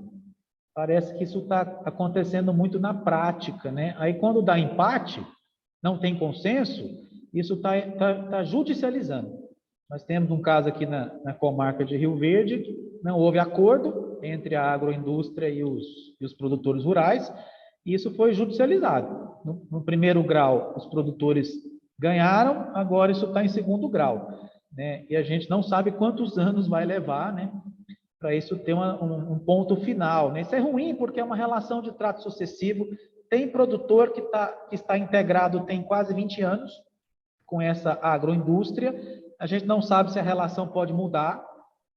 D: Parece que isso está acontecendo muito na prática, né? Aí, quando dá empate, não tem consenso, isso está judicializando. Nós temos um caso aqui na comarca de Rio Verde, que não houve acordo entre a agroindústria e os produtores rurais, e isso foi judicializado. No primeiro grau, os produtores ganharam, agora isso está em segundo grau, né? E a gente não sabe quantos anos vai levar, né, para isso ter um ponto final, né? Isso é ruim porque é uma relação de trato sucessivo. Tem produtor que está integrado tem quase 20 anos com essa agroindústria. A gente não sabe se a relação pode mudar,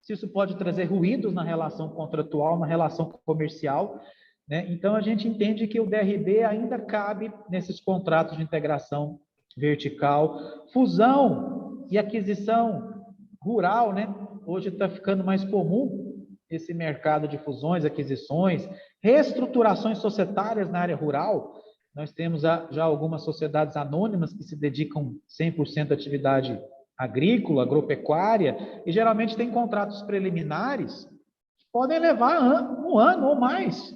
D: se isso pode trazer ruídos na relação contratual, na relação comercial, né? Então, a gente entende que o DRB ainda cabe nesses contratos de integração vertical, fusão e aquisição rural, né? Hoje está ficando mais comum esse mercado de fusões, aquisições, reestruturações societárias na área rural. Nós temos já algumas sociedades anônimas que se dedicam 100% à atividade agrícola, agropecuária, e geralmente tem contratos preliminares que podem levar um ano ou mais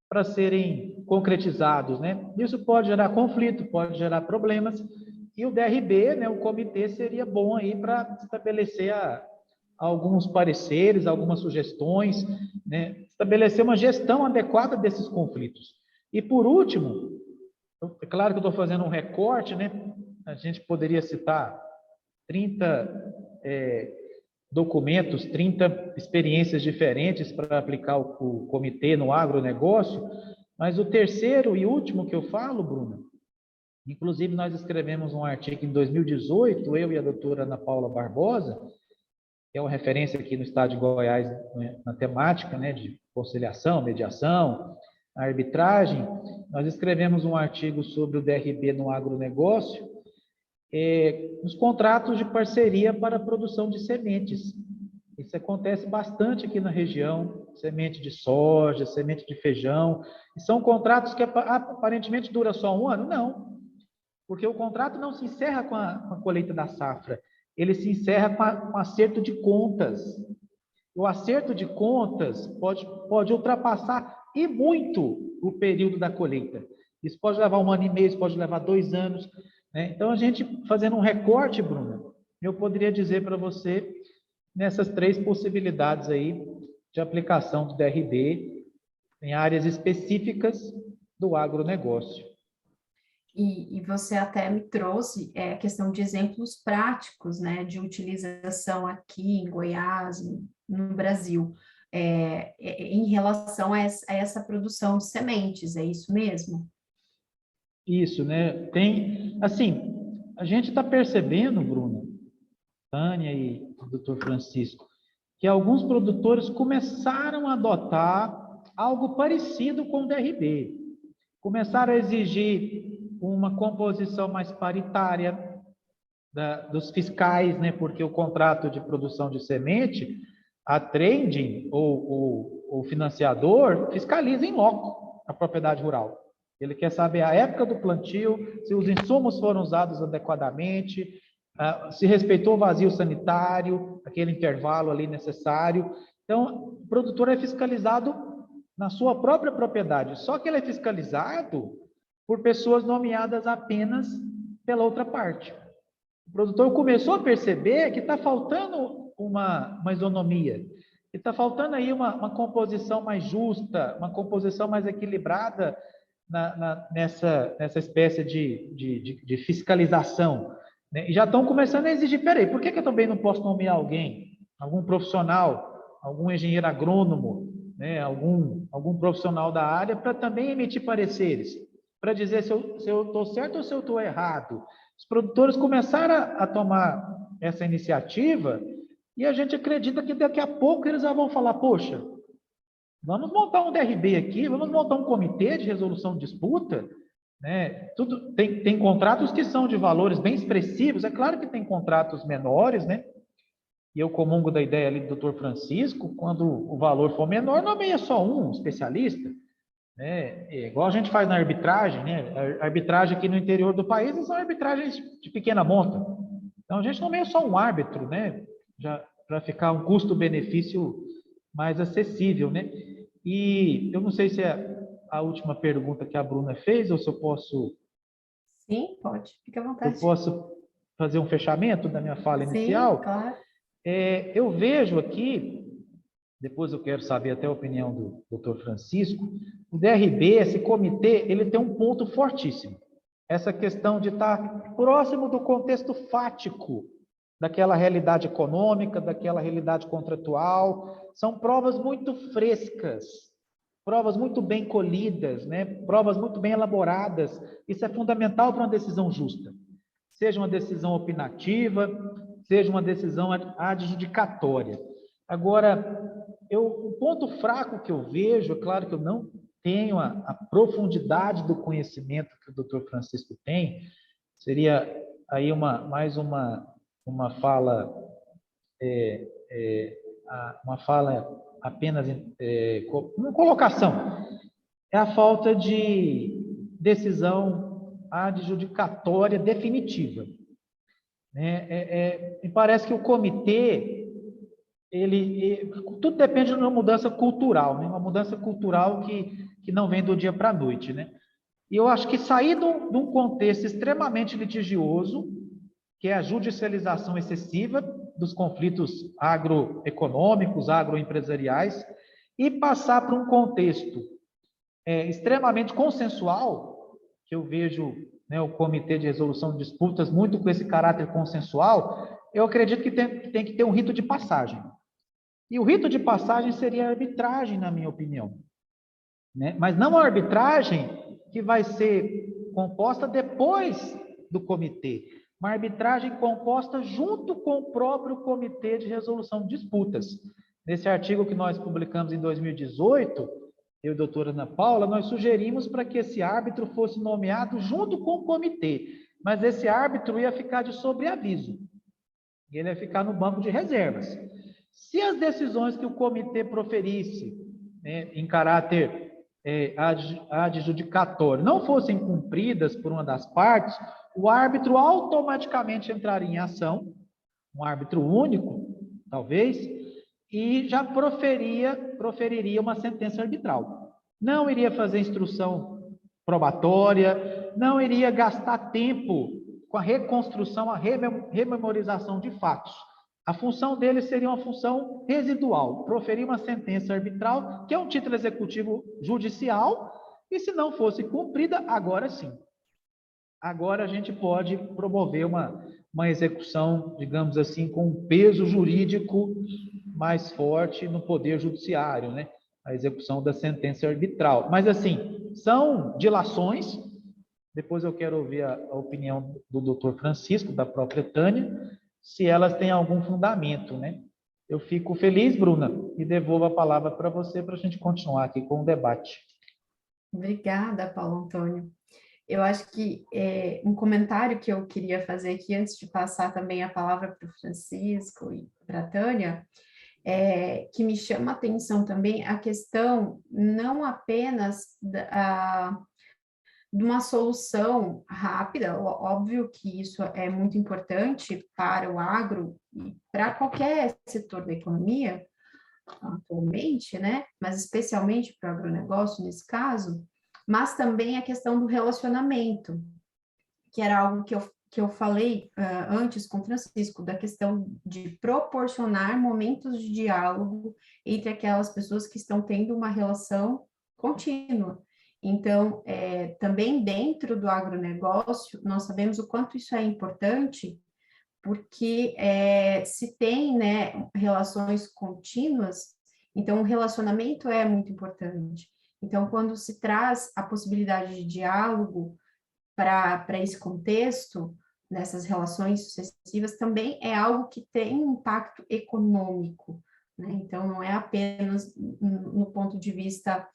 D: para serem concretizados, né? Isso pode gerar conflito, pode gerar problemas, e o DRB, né, o comitê, seria bom aí para estabelecer alguns pareceres, algumas sugestões, né? Estabelecer uma gestão adequada desses conflitos. E, por último, é claro que eu estou fazendo um recorte, né? A gente poderia citar 30 documentos, 30 experiências diferentes para aplicar o comitê no agronegócio, mas o terceiro e último que eu falo, Bruna, inclusive nós escrevemos um artigo em 2018, eu e a doutora Ana Paula Barbosa, que é uma referência aqui no estado de Goiás, né, na temática, né, de conciliação, mediação, arbitragem. Nós escrevemos um artigo sobre o DRB no agronegócio, os contratos de parceria para a produção de sementes. Isso acontece bastante aqui na região, semente de soja, semente de feijão, e são contratos que aparentemente duram só um ano? Não, porque o contrato não se encerra com a colheita da safra, ele se encerra com o acerto de contas. O acerto de contas pode ultrapassar e muito o período da colheita. Isso pode levar 1 ano e meio, isso pode levar 2 anos, né? Então, a gente fazendo um recorte, Bruna, eu poderia dizer para você nessas 3 possibilidades aí de aplicação do DRB em áreas específicas do agronegócio.
B: E você até me trouxe a questão de exemplos práticos, né, de utilização aqui em Goiás, no Brasil, em relação a essa produção de sementes, é isso mesmo?
D: Isso, né? Tem, assim, a gente está percebendo, Bruna, Tânia e o doutor Francisco, que alguns produtores começaram a adotar algo parecido com o DRB. Começaram a exigir uma composição mais paritária dos fiscais, né? Porque o contrato de produção de semente, a trading ou o financiador fiscaliza em loco a propriedade rural. Ele quer saber a época do plantio, se os insumos foram usados adequadamente, se respeitou o vazio sanitário, aquele intervalo ali necessário. Então, o produtor é fiscalizado na sua própria propriedade, só que ele é fiscalizado por pessoas nomeadas apenas pela outra parte. O produtor começou a perceber que está faltando uma isonomia, que está faltando aí uma composição mais justa, uma composição mais equilibrada nessa espécie de fiscalização, né? E já estão começando a exigir, peraí, por que eu também não posso nomear alguém, algum profissional, algum engenheiro agrônomo, né, algum profissional da área para também emitir pareceres, para dizer se eu estou certo ou se eu estou errado. Os produtores começaram a tomar essa iniciativa e a gente acredita que daqui a pouco eles já vão falar, poxa, vamos montar um DRB aqui, vamos montar um comitê de resolução de disputa, né? Tem contratos que são de valores bem expressivos, é claro que tem contratos menores, né? E eu comungo da ideia ali do Dr. Francisco, quando o valor for menor, nomeia só um especialista. né? É igual a gente faz na arbitragem, né? A arbitragem aqui no interior do país são arbitragens de pequena monta. Então, a gente não é só um árbitro, né? Já para ficar um custo-benefício mais acessível, né? E eu não sei se é a última pergunta que a Bruna fez ou se eu posso...
B: Sim, pode, fique à
D: Eu
B: vontade.
D: posso fazer um fechamento da minha fala
B: Sim,
D: inicial?
B: claro.
D: Eu vejo aqui, depois eu quero saber até a opinião do Dr. Francisco, o DRB, esse comitê, ele tem um ponto fortíssimo. Essa questão de estar próximo do contexto fático daquela realidade econômica, daquela realidade contratual. São provas muito frescas, provas muito bem colhidas, né? Provas muito bem elaboradas. Isso é fundamental para uma decisão justa. Seja uma decisão opinativa, seja uma decisão adjudicatória. Agora, o ponto fraco que eu vejo, é claro que eu não tenho a profundidade do conhecimento que o Dr. Francisco tem, seria aí mais uma fala, uma fala apenas, uma colocação. É a falta de decisão adjudicatória definitiva. Me parece que o comitê, tudo depende de uma mudança cultural, né? Uma mudança cultural que não vem do dia para a noite, né? E eu acho que sair de um contexto extremamente litigioso, que é a judicialização excessiva dos conflitos agroeconômicos, agroempresariais, e passar para um contexto extremamente consensual, que eu vejo, né, o Comitê de Resolução de Disputas muito com esse caráter consensual, eu acredito que tem que ter um rito de passagem. E o rito de passagem seria a arbitragem, na minha opinião, né? Mas não a arbitragem que vai ser composta depois do comitê, uma arbitragem composta junto com o próprio Comitê de Resolução de Disputas. Nesse artigo que nós publicamos em 2018, eu e a doutora Ana Paula, nós sugerimos para que esse árbitro fosse nomeado junto com o comitê, mas esse árbitro ia ficar de sobreaviso, e ele ia ficar no banco de reservas. Se as decisões que o comitê proferisse, né, em caráter adjudicatório, não fossem cumpridas por uma das partes, o árbitro automaticamente entraria em ação, um árbitro único, talvez, e já proferiria uma sentença arbitral. Não iria fazer instrução probatória, não iria gastar tempo com a reconstrução, a rememorização de fatos. A função dele seria uma função residual, proferir uma sentença arbitral, que é um título executivo judicial, e se não fosse cumprida, agora sim. Agora a gente pode promover uma execução, digamos assim, com um peso jurídico mais forte no Poder Judiciário, né? A execução da sentença arbitral. Mas, assim, são dilações. Depois eu quero ouvir a opinião do Dr. Francisco, da própria Tânia, se elas têm algum fundamento, né? Eu fico feliz, Bruna, e devolvo a palavra para você para a gente continuar aqui com o debate.
B: Obrigada, Paulo Antônio. Eu acho que um comentário que eu queria fazer aqui, antes de passar também a palavra para o Francisco e para a Tânia, que me chama a atenção também a questão não apenas de uma solução rápida, óbvio que isso é muito importante para o agro e para qualquer setor da economia atualmente, né? Mas especialmente para o agronegócio nesse caso, mas também a questão do relacionamento, que era algo que eu falei antes com o Francisco, da questão de proporcionar momentos de diálogo entre aquelas pessoas que estão tendo uma relação contínua. Então, também dentro do agronegócio, nós sabemos o quanto isso é importante, porque se tem, né, relações contínuas, então o relacionamento é muito importante. Então, quando se traz a possibilidade de diálogo para esse contexto, nessas relações sucessivas, também é algo que tem um impacto econômico, né? Então, não é apenas no ponto de vista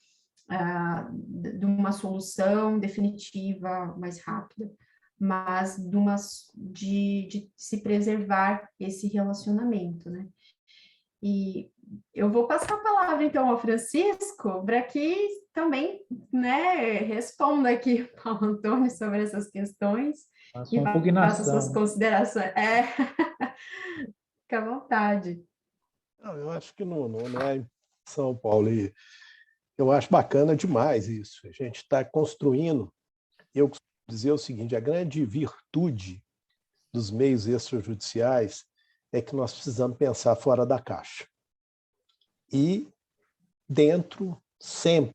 B: de uma solução definitiva, mais rápida, mas de se preservar esse relacionamento, né? E eu vou passar a palavra, então, ao Francisco, para que também, né, responda aqui para o Antônio sobre essas questões
D: A
B: e
D: sua
B: faça suas
D: impugnação.
B: considerações. Fica à vontade.
C: Não, eu acho que não é São Paulo. E eu acho bacana demais isso. A gente está construindo. Eu costumo dizer o seguinte: a grande virtude dos meios extrajudiciais é que nós precisamos pensar fora da caixa. E dentro, sempre,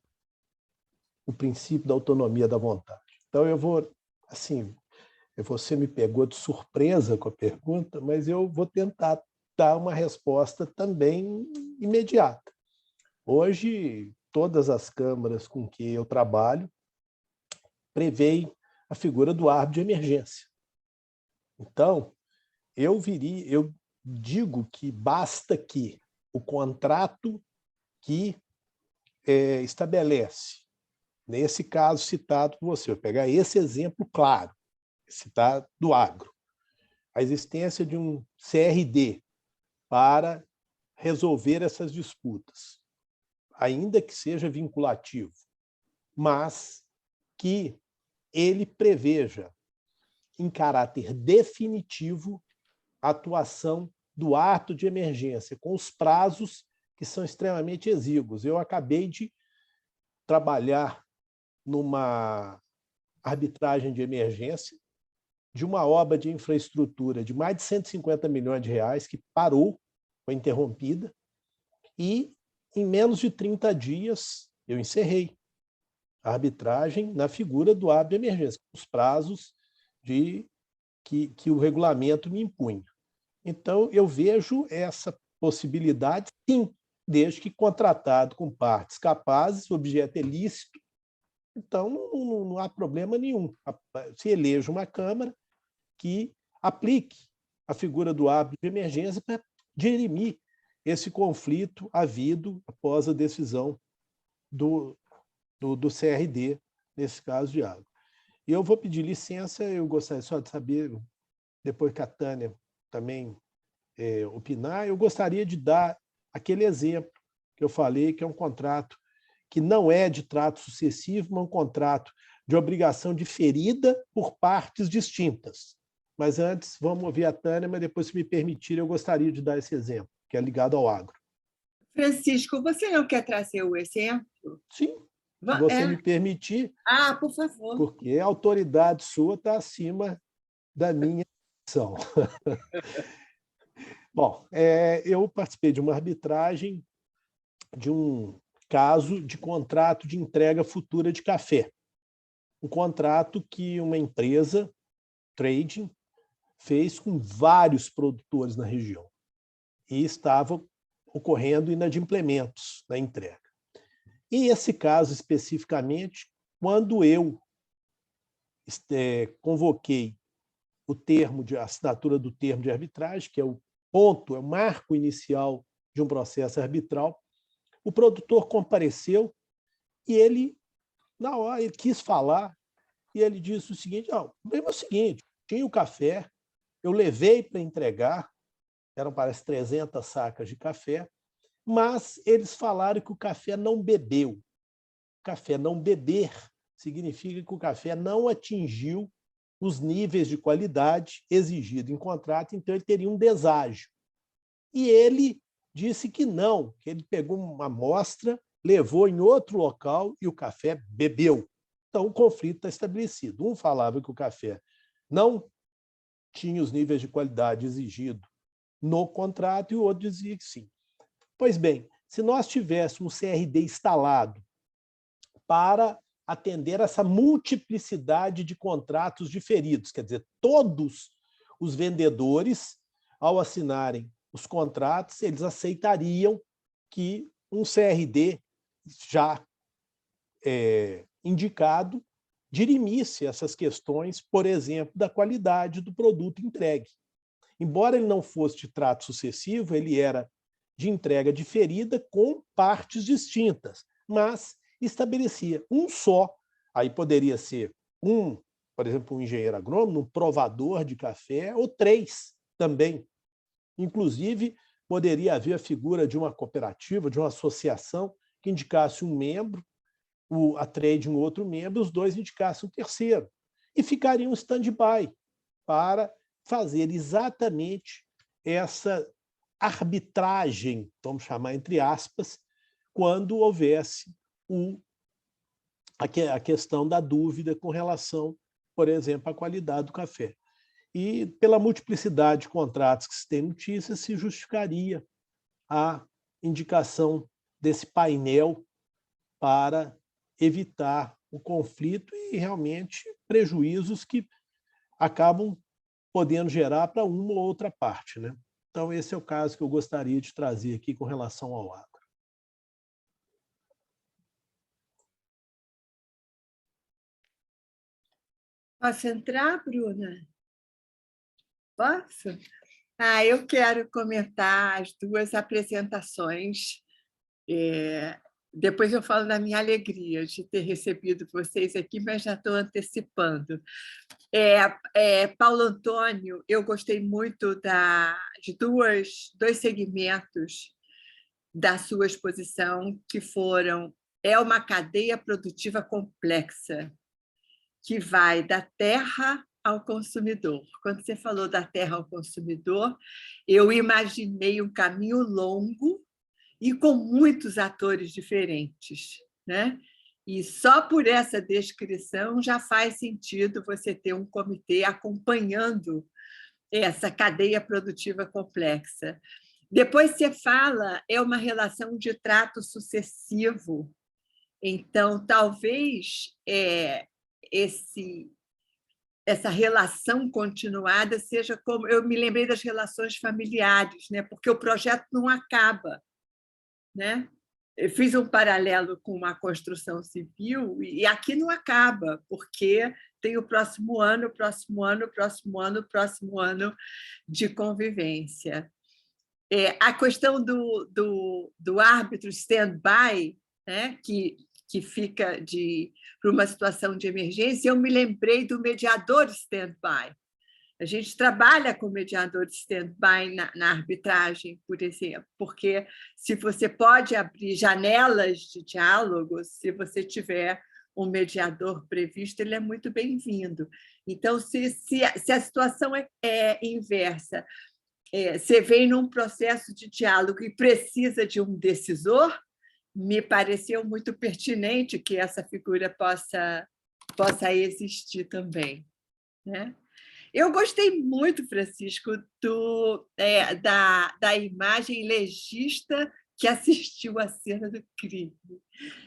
C: o princípio da autonomia da vontade. Então, você me pegou de surpresa com a pergunta, mas eu vou tentar dar uma resposta também imediata. Hoje, todas as câmaras com que eu trabalho prevêem a figura do árbitro de emergência. Então, eu digo que basta que o contrato que estabelece, nesse caso citado por você, eu vou pegar esse exemplo claro, citado do agro, a existência de um CRD para resolver essas disputas, ainda que seja vinculativo, mas que ele preveja, em caráter definitivo, a atuação do ato de emergência, com os prazos que são extremamente exíguos. Eu acabei de trabalhar numa arbitragem de emergência de uma obra de infraestrutura de mais de 150 milhões de reais, que parou, foi interrompida, e em menos de 30 dias eu encerrei a arbitragem na figura do árbitro de emergência, os prazos que o regulamento me impunha. Então, eu vejo essa possibilidade, sim, desde que contratado com partes capazes, objeto é lícito, então não há problema nenhum. Se eleja uma Câmara que aplique a figura do árbitro de emergência para dirimir esse conflito havido após a decisão do CRD, nesse caso de água. E eu vou pedir licença, eu gostaria só de saber, depois que a Tânia também opinar, eu gostaria de dar aquele exemplo que eu falei, que é um contrato que não é de trato sucessivo, mas um contrato de obrigação diferida por partes distintas. Mas antes, vamos ouvir a Tânia, mas depois, se me permitir, eu gostaria de dar esse exemplo, que é ligado ao agro.
A: Francisco, você não quer trazer o exemplo?
C: Sim, se você me permitir.
A: Por favor.
C: Porque a autoridade sua está acima da minha ação. Bom, eu participei de uma arbitragem de um caso de contrato de entrega futura de café. Um contrato que uma empresa, trading, fez com vários produtores na região. E estava ocorrendo inadimplementos na entrega. E esse caso, especificamente, quando eu convoquei a assinatura do termo de arbitragem, que é o marco inicial de um processo arbitral, o produtor compareceu e ele, na hora, ele quis falar e ele disse o seguinte: o problema é o seguinte, tinha o café, eu levei para entregar, eram, parece, 300 sacas de café, mas eles falaram que o café não bebeu. O café não beber significa que o café não atingiu os níveis de qualidade exigidos em contrato, então ele teria um deságio. E ele disse que não, que ele pegou uma amostra, levou em outro local e o café bebeu. Então, o conflito está estabelecido. Um falava que o café não tinha os níveis de qualidade exigidos no contrato e o outro dizia que sim. Pois bem, se nós tivéssemos um CRD instalado para atender essa multiplicidade de contratos diferidos, quer dizer, todos os vendedores, ao assinarem os contratos, eles aceitariam que um CRD já indicado dirimisse essas questões, por exemplo, da qualidade do produto entregue. Embora ele não fosse de trato sucessivo, ele era de entrega diferida com partes distintas, mas estabelecia um só, aí poderia ser por exemplo, um engenheiro agrônomo, um provador de café, ou 3 também. Inclusive, poderia haver a figura de uma cooperativa, de uma associação, que indicasse um membro, a trade um outro membro, os dois indicassem um terceiro, e ficariam em stand-by para fazer exatamente essa arbitragem, vamos chamar entre aspas, quando houvesse a questão da dúvida com relação, por exemplo, à qualidade do café. E, pela multiplicidade de contratos que se tem notícia, se justificaria a indicação desse painel para evitar o conflito e, realmente, prejuízos que acabam podendo gerar para uma ou outra parte, né? Então, esse é o caso que eu gostaria de trazer aqui com relação ao agro.
A: Posso entrar, Bruna? Posso? Eu quero comentar as duas apresentações. Depois eu falo da minha alegria de ter recebido vocês aqui, mas já estou antecipando. Paulo Antônio, eu gostei muito de dois segmentos da sua exposição, que foram uma cadeia produtiva complexa, que vai da terra ao consumidor. Quando você falou da terra ao consumidor, eu imaginei um caminho longo e com muitos atores diferentes, né? E só por essa descrição já faz sentido você ter um comitê acompanhando essa cadeia produtiva complexa. Depois você fala, uma relação de trato sucessivo. Então, talvez essa relação continuada seja como... Eu me lembrei das relações familiares, né? Porque o projeto não acaba, né? Eu fiz um paralelo com uma construção civil e aqui não acaba, porque tem o próximo ano, próximo ano, próximo ano, próximo ano de convivência. A questão do árbitro stand-by, né? que fica para uma situação de emergência, eu me lembrei do mediador stand-by. A gente trabalha com mediador stand-by na arbitragem, por exemplo, porque se você pode abrir janelas de diálogo, se você tiver um mediador previsto, ele é muito bem-vindo. Então, se a situação é inversa, você vem num processo de diálogo e precisa de um decisor, me pareceu muito pertinente que essa figura possa existir também, né? Eu gostei muito, Francisco, da imagem legista que assistiu à cena do crime.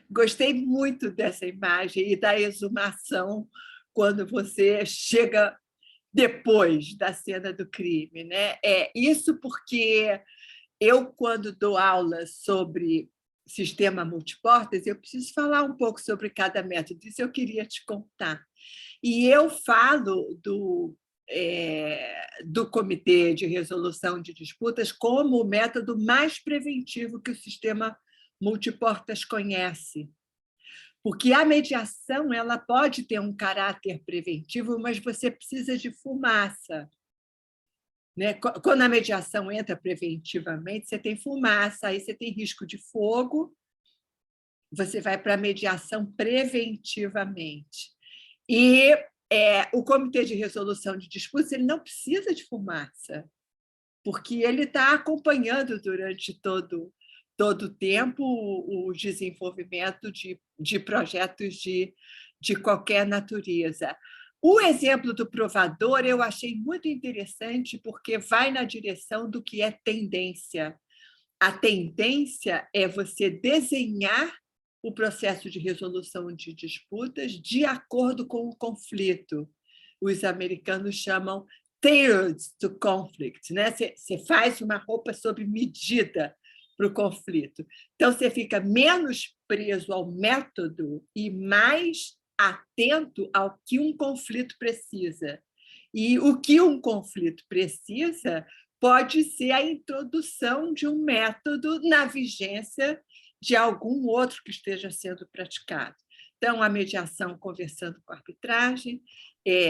A: Gostei muito dessa imagem e da exumação quando você chega depois da cena do crime, né? Isso porque eu, quando dou aula sobre sistema multiportas, eu preciso falar um pouco sobre cada método, isso eu queria te contar. E eu falo do Comitê de Resolução de Disputas como o método mais preventivo que o sistema multiportas conhece. Porque a mediação ela pode ter um caráter preventivo, mas você precisa de fumaça, né? Quando a mediação entra preventivamente, você tem fumaça, aí você tem risco de fogo, você vai para a mediação preventivamente. E o Comitê de Resolução de Disputas ele não precisa de fumaça, porque ele está acompanhando durante todo o tempo o desenvolvimento de projetos de qualquer natureza. O exemplo do provador eu achei muito interessante, porque vai na direção do que é tendência. A tendência é você desenhar o processo de resolução de disputas de acordo com o conflito. Os americanos chamam tailored to conflict, né? Você faz uma roupa sob medida para o conflito. Então, você fica menos preso ao método e mais atento ao que um conflito precisa. E o que um conflito precisa pode ser a introdução de um método na vigência de algum outro que esteja sendo praticado. Então, a mediação conversando com a arbitragem,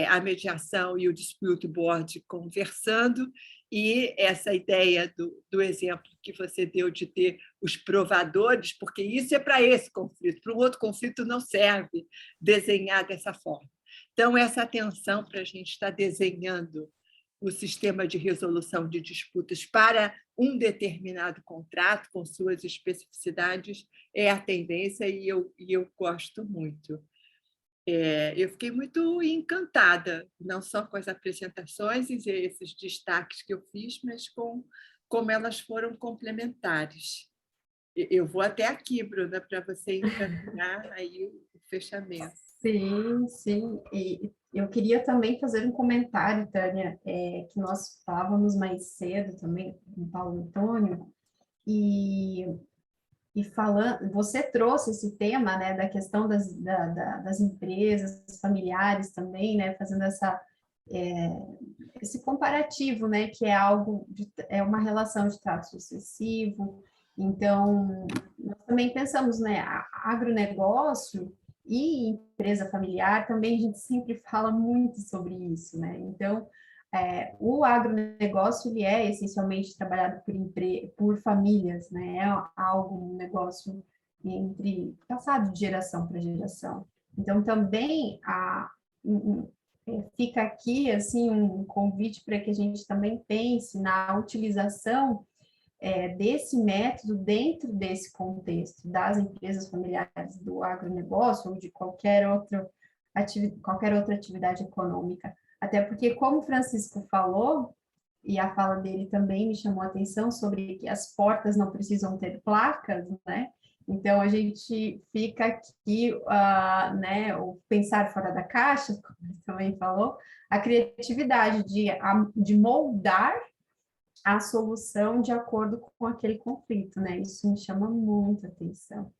A: a mediação e o dispute board conversando, E essa ideia do exemplo que você deu de ter os provadores, porque isso é para esse conflito, para o outro conflito não serve desenhar dessa forma. Então, essa atenção para a gente estar desenhando o sistema de resolução de disputas para um determinado contrato, com suas especificidades, é a tendência e eu gosto muito. Eu fiquei muito encantada, não só com as apresentações e esses destaques que eu fiz, mas com como elas foram complementares. Eu vou até aqui, Bruna, para você encaminhar aí o fechamento.
B: Sim, sim. E eu queria também fazer um comentário, Tânia, que nós falávamos mais cedo também com o Paulo Antônio, e falando, você trouxe esse tema, né, da questão das empresas familiares também, né, fazendo esse comparativo, né, que é é uma relação de trato sucessivo. Então, nós também pensamos, né, agronegócio e empresa familiar, também a gente sempre fala muito sobre isso, né? Então, o agronegócio, ele é essencialmente trabalhado por famílias, né? Um negócio passado de geração para geração. Então, também fica aqui, assim, um convite para que a gente também pense na utilização desse método dentro desse contexto das empresas familiares do agronegócio ou de qualquer outra atividade econômica. Até porque, como o Francisco falou, e a fala dele também me chamou a atenção sobre que as portas não precisam ter placas, né? Então, a gente fica aqui, né, o pensar fora da caixa, como ele também falou, a criatividade de moldar a solução de acordo com aquele conflito, né? Isso me chama muita atenção.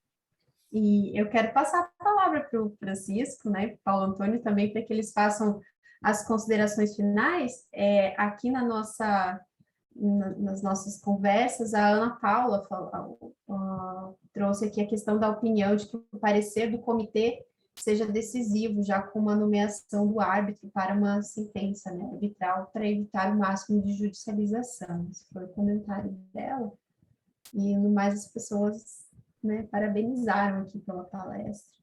B: E eu quero passar a palavra para o Francisco, né, para o Paulo Antônio também, para que eles façam as considerações finais. Aqui nas nossas conversas, a Ana Paula trouxe aqui a questão da opinião de que o parecer do comitê seja decisivo, já com uma nomeação do árbitro para uma sentença, né, arbitral, para evitar o máximo de judicialização. Esse foi o comentário dela. E, no mais, as pessoas, né, parabenizaram aqui pela palestra.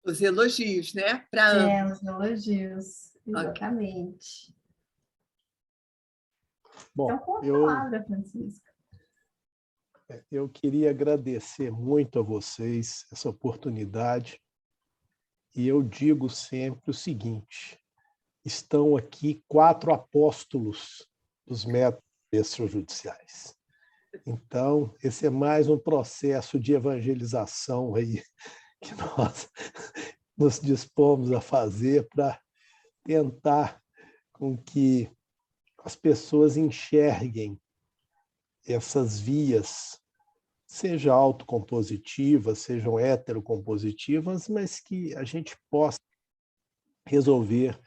A: Os elogios, né? Para ambos.
B: Os elogios, exatamente. Okay.
C: Bom,
B: então, com a palavra, Francisco.
C: Eu queria agradecer muito a vocês essa oportunidade. E eu digo sempre o seguinte: estão aqui 4 apóstolos dos métodos extrajudiciais. Então, esse é mais um processo de evangelização aí que nós nos dispomos a fazer para tentar com que as pessoas enxerguem essas vias, sejam autocompositivas, sejam heterocompositivas, mas que a gente possa resolver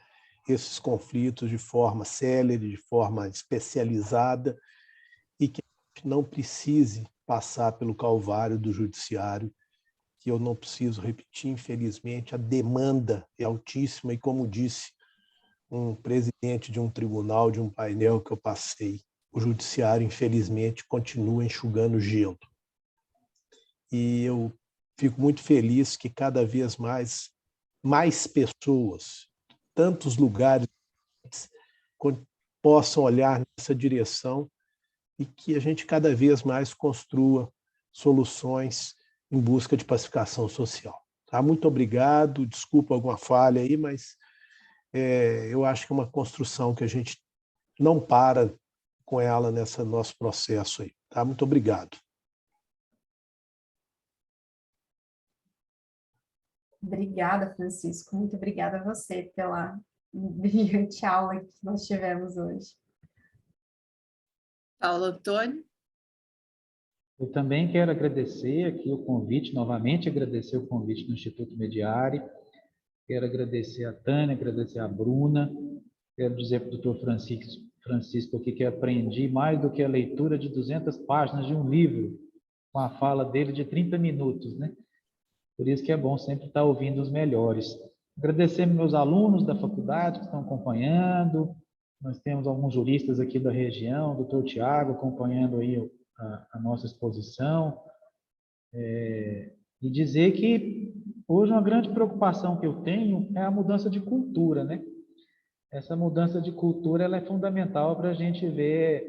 C: esses conflitos de forma célere, de forma especializada, e que a gente não precise passar pelo calvário do judiciário, que eu não preciso repetir, infelizmente, a demanda é altíssima, e como disse um presidente de um tribunal, de um painel que eu passei, o judiciário, infelizmente, continua enxugando gelo. E eu fico muito feliz que cada vez mais pessoas, tantos lugares, possam olhar nessa direção e que a gente cada vez mais construa soluções em busca de pacificação social. Tá? Muito obrigado, desculpa alguma falha aí, mas eu acho que é uma construção que a gente não para com ela nesse nosso processo aí. Tá? Muito obrigado.
B: Obrigada, Francisco. Muito obrigada a você pela brilhante aula que nós tivemos hoje.
A: Paulo Antônio?
D: Eu também quero agradecer aqui o convite, novamente agradecer o convite do Instituto Mediari. Quero agradecer a Tânia, agradecer a Bruna. Quero dizer para o doutor Francisco aqui que aprendi mais do que a leitura de 200 páginas de um livro, com a fala dele de 30 minutos, né? Por isso que é bom sempre estar ouvindo os melhores. Agradecer meus alunos da faculdade que estão acompanhando, Nós temos alguns juristas aqui da região, o doutor Tiago acompanhando aí a nossa exposição, e dizer que hoje uma grande preocupação que eu tenho é a mudança de cultura, né? Essa mudança de cultura ela é fundamental para a gente ver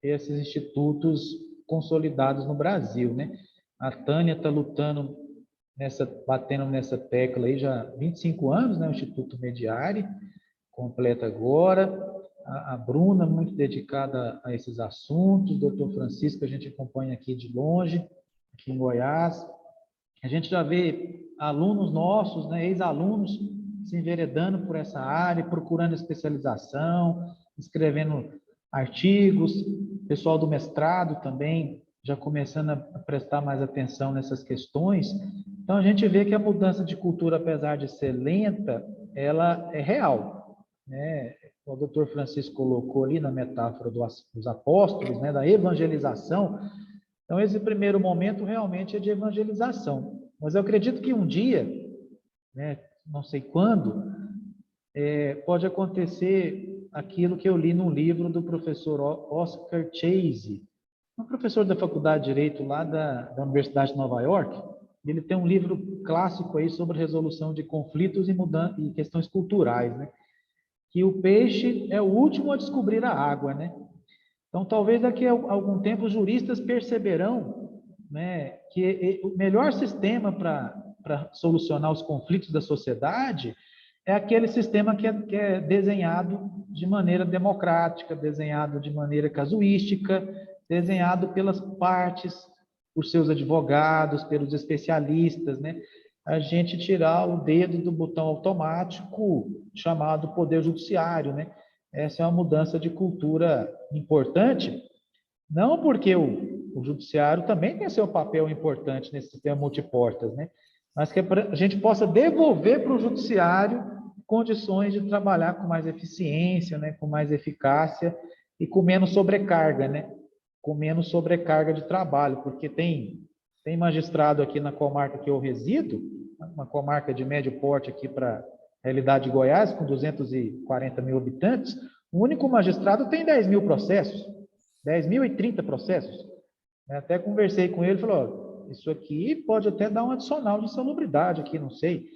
D: esses institutos consolidados no Brasil, né? A Tânia está lutando, batendo nessa tecla aí já há 25 anos, né? O Instituto Mediari, completa agora. A Bruna, muito dedicada a esses assuntos. O doutor Francisco, a gente acompanha aqui de longe, aqui em Goiás. A gente já vê alunos nossos, né, ex-alunos, se enveredando por essa área, procurando especialização, escrevendo artigos, pessoal do mestrado também já começando a prestar mais atenção nessas questões. Então, a gente vê que a mudança de cultura, apesar de ser lenta, ela é real, né? O doutor Francisco colocou ali na metáfora dos apóstolos, né, da evangelização. Então, esse primeiro momento realmente é de evangelização. Mas eu acredito que um dia, né, não sei quando, pode acontecer aquilo que eu li num livro do professor Oscar Chase, um professor da Faculdade de Direito lá da Universidade de Nova York. Ele tem um livro clássico aí sobre resolução de conflitos e questões culturais, né? Que o peixe é o último a descobrir a água, né? Então, talvez daqui a algum tempo os juristas perceberão, né, que o melhor sistema para solucionar os conflitos da sociedade é aquele sistema que é desenhado de maneira democrática, desenhado de maneira casuística, desenhado pelas partes, por seus advogados, pelos especialistas, né? A gente tirar o dedo do botão automático chamado Poder Judiciário, né? Essa é uma mudança de cultura importante, não porque o Judiciário também tem seu papel importante nesse sistema multiportas, né? Mas que a gente possa devolver para o Judiciário condições de trabalhar com mais eficiência, né? Com mais eficácia e com menos sobrecarga, né? Com menos sobrecarga de trabalho, porque tem magistrado aqui na comarca que eu resido, uma comarca de médio porte aqui para a realidade de Goiás, com 240 mil habitantes, o único magistrado tem 10 mil processos, 10.030 processos. Eu até conversei com ele, falou, isso aqui pode até dar um adicional de insalubridade aqui, não sei,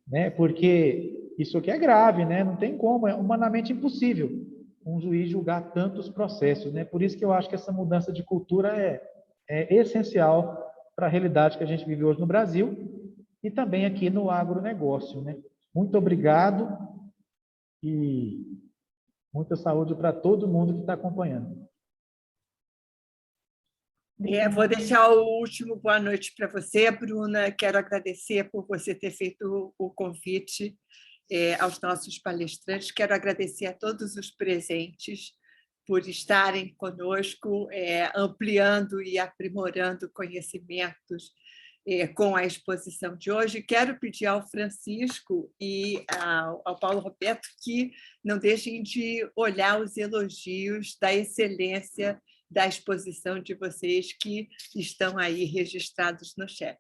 D: né? Porque isso aqui é grave, né? Não tem como, é humanamente impossível um juiz julgar tantos processos, né? Por isso que eu acho que essa mudança de cultura é essencial para a realidade que a gente vive hoje no Brasil e também aqui no agronegócio, né? Muito obrigado e muita saúde para todo mundo que está acompanhando.
A: Vou deixar o último boa noite para você, Bruna. Quero agradecer por você ter feito o convite aos nossos palestrantes. Quero agradecer a todos os presentes por estarem conosco, ampliando e aprimorando conhecimentos com a exposição de hoje. Quero pedir ao Francisco e ao Paulo Roberto que não deixem de olhar os elogios da excelência da exposição de vocês que estão aí registrados no chat.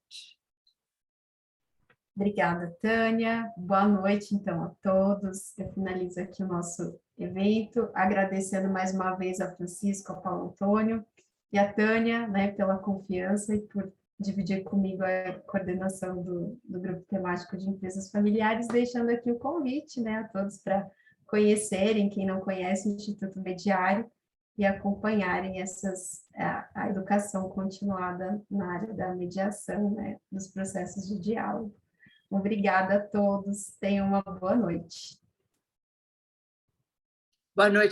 B: Obrigada, Tânia. Boa noite, então, a todos. Eu finalizo aqui o nosso evento, agradecendo mais uma vez a Francisco, ao Paulo Antônio e a Tânia, né, pela confiança e por dividir comigo a coordenação do Grupo Temático de Empresas Familiares, deixando aqui o convite, né, a todos para conhecerem, quem não conhece, o Instituto Mediari, e acompanharem a educação continuada na área da mediação, né, dos processos de diálogo. Obrigada a todos, tenham uma boa noite.
A: Boa noite.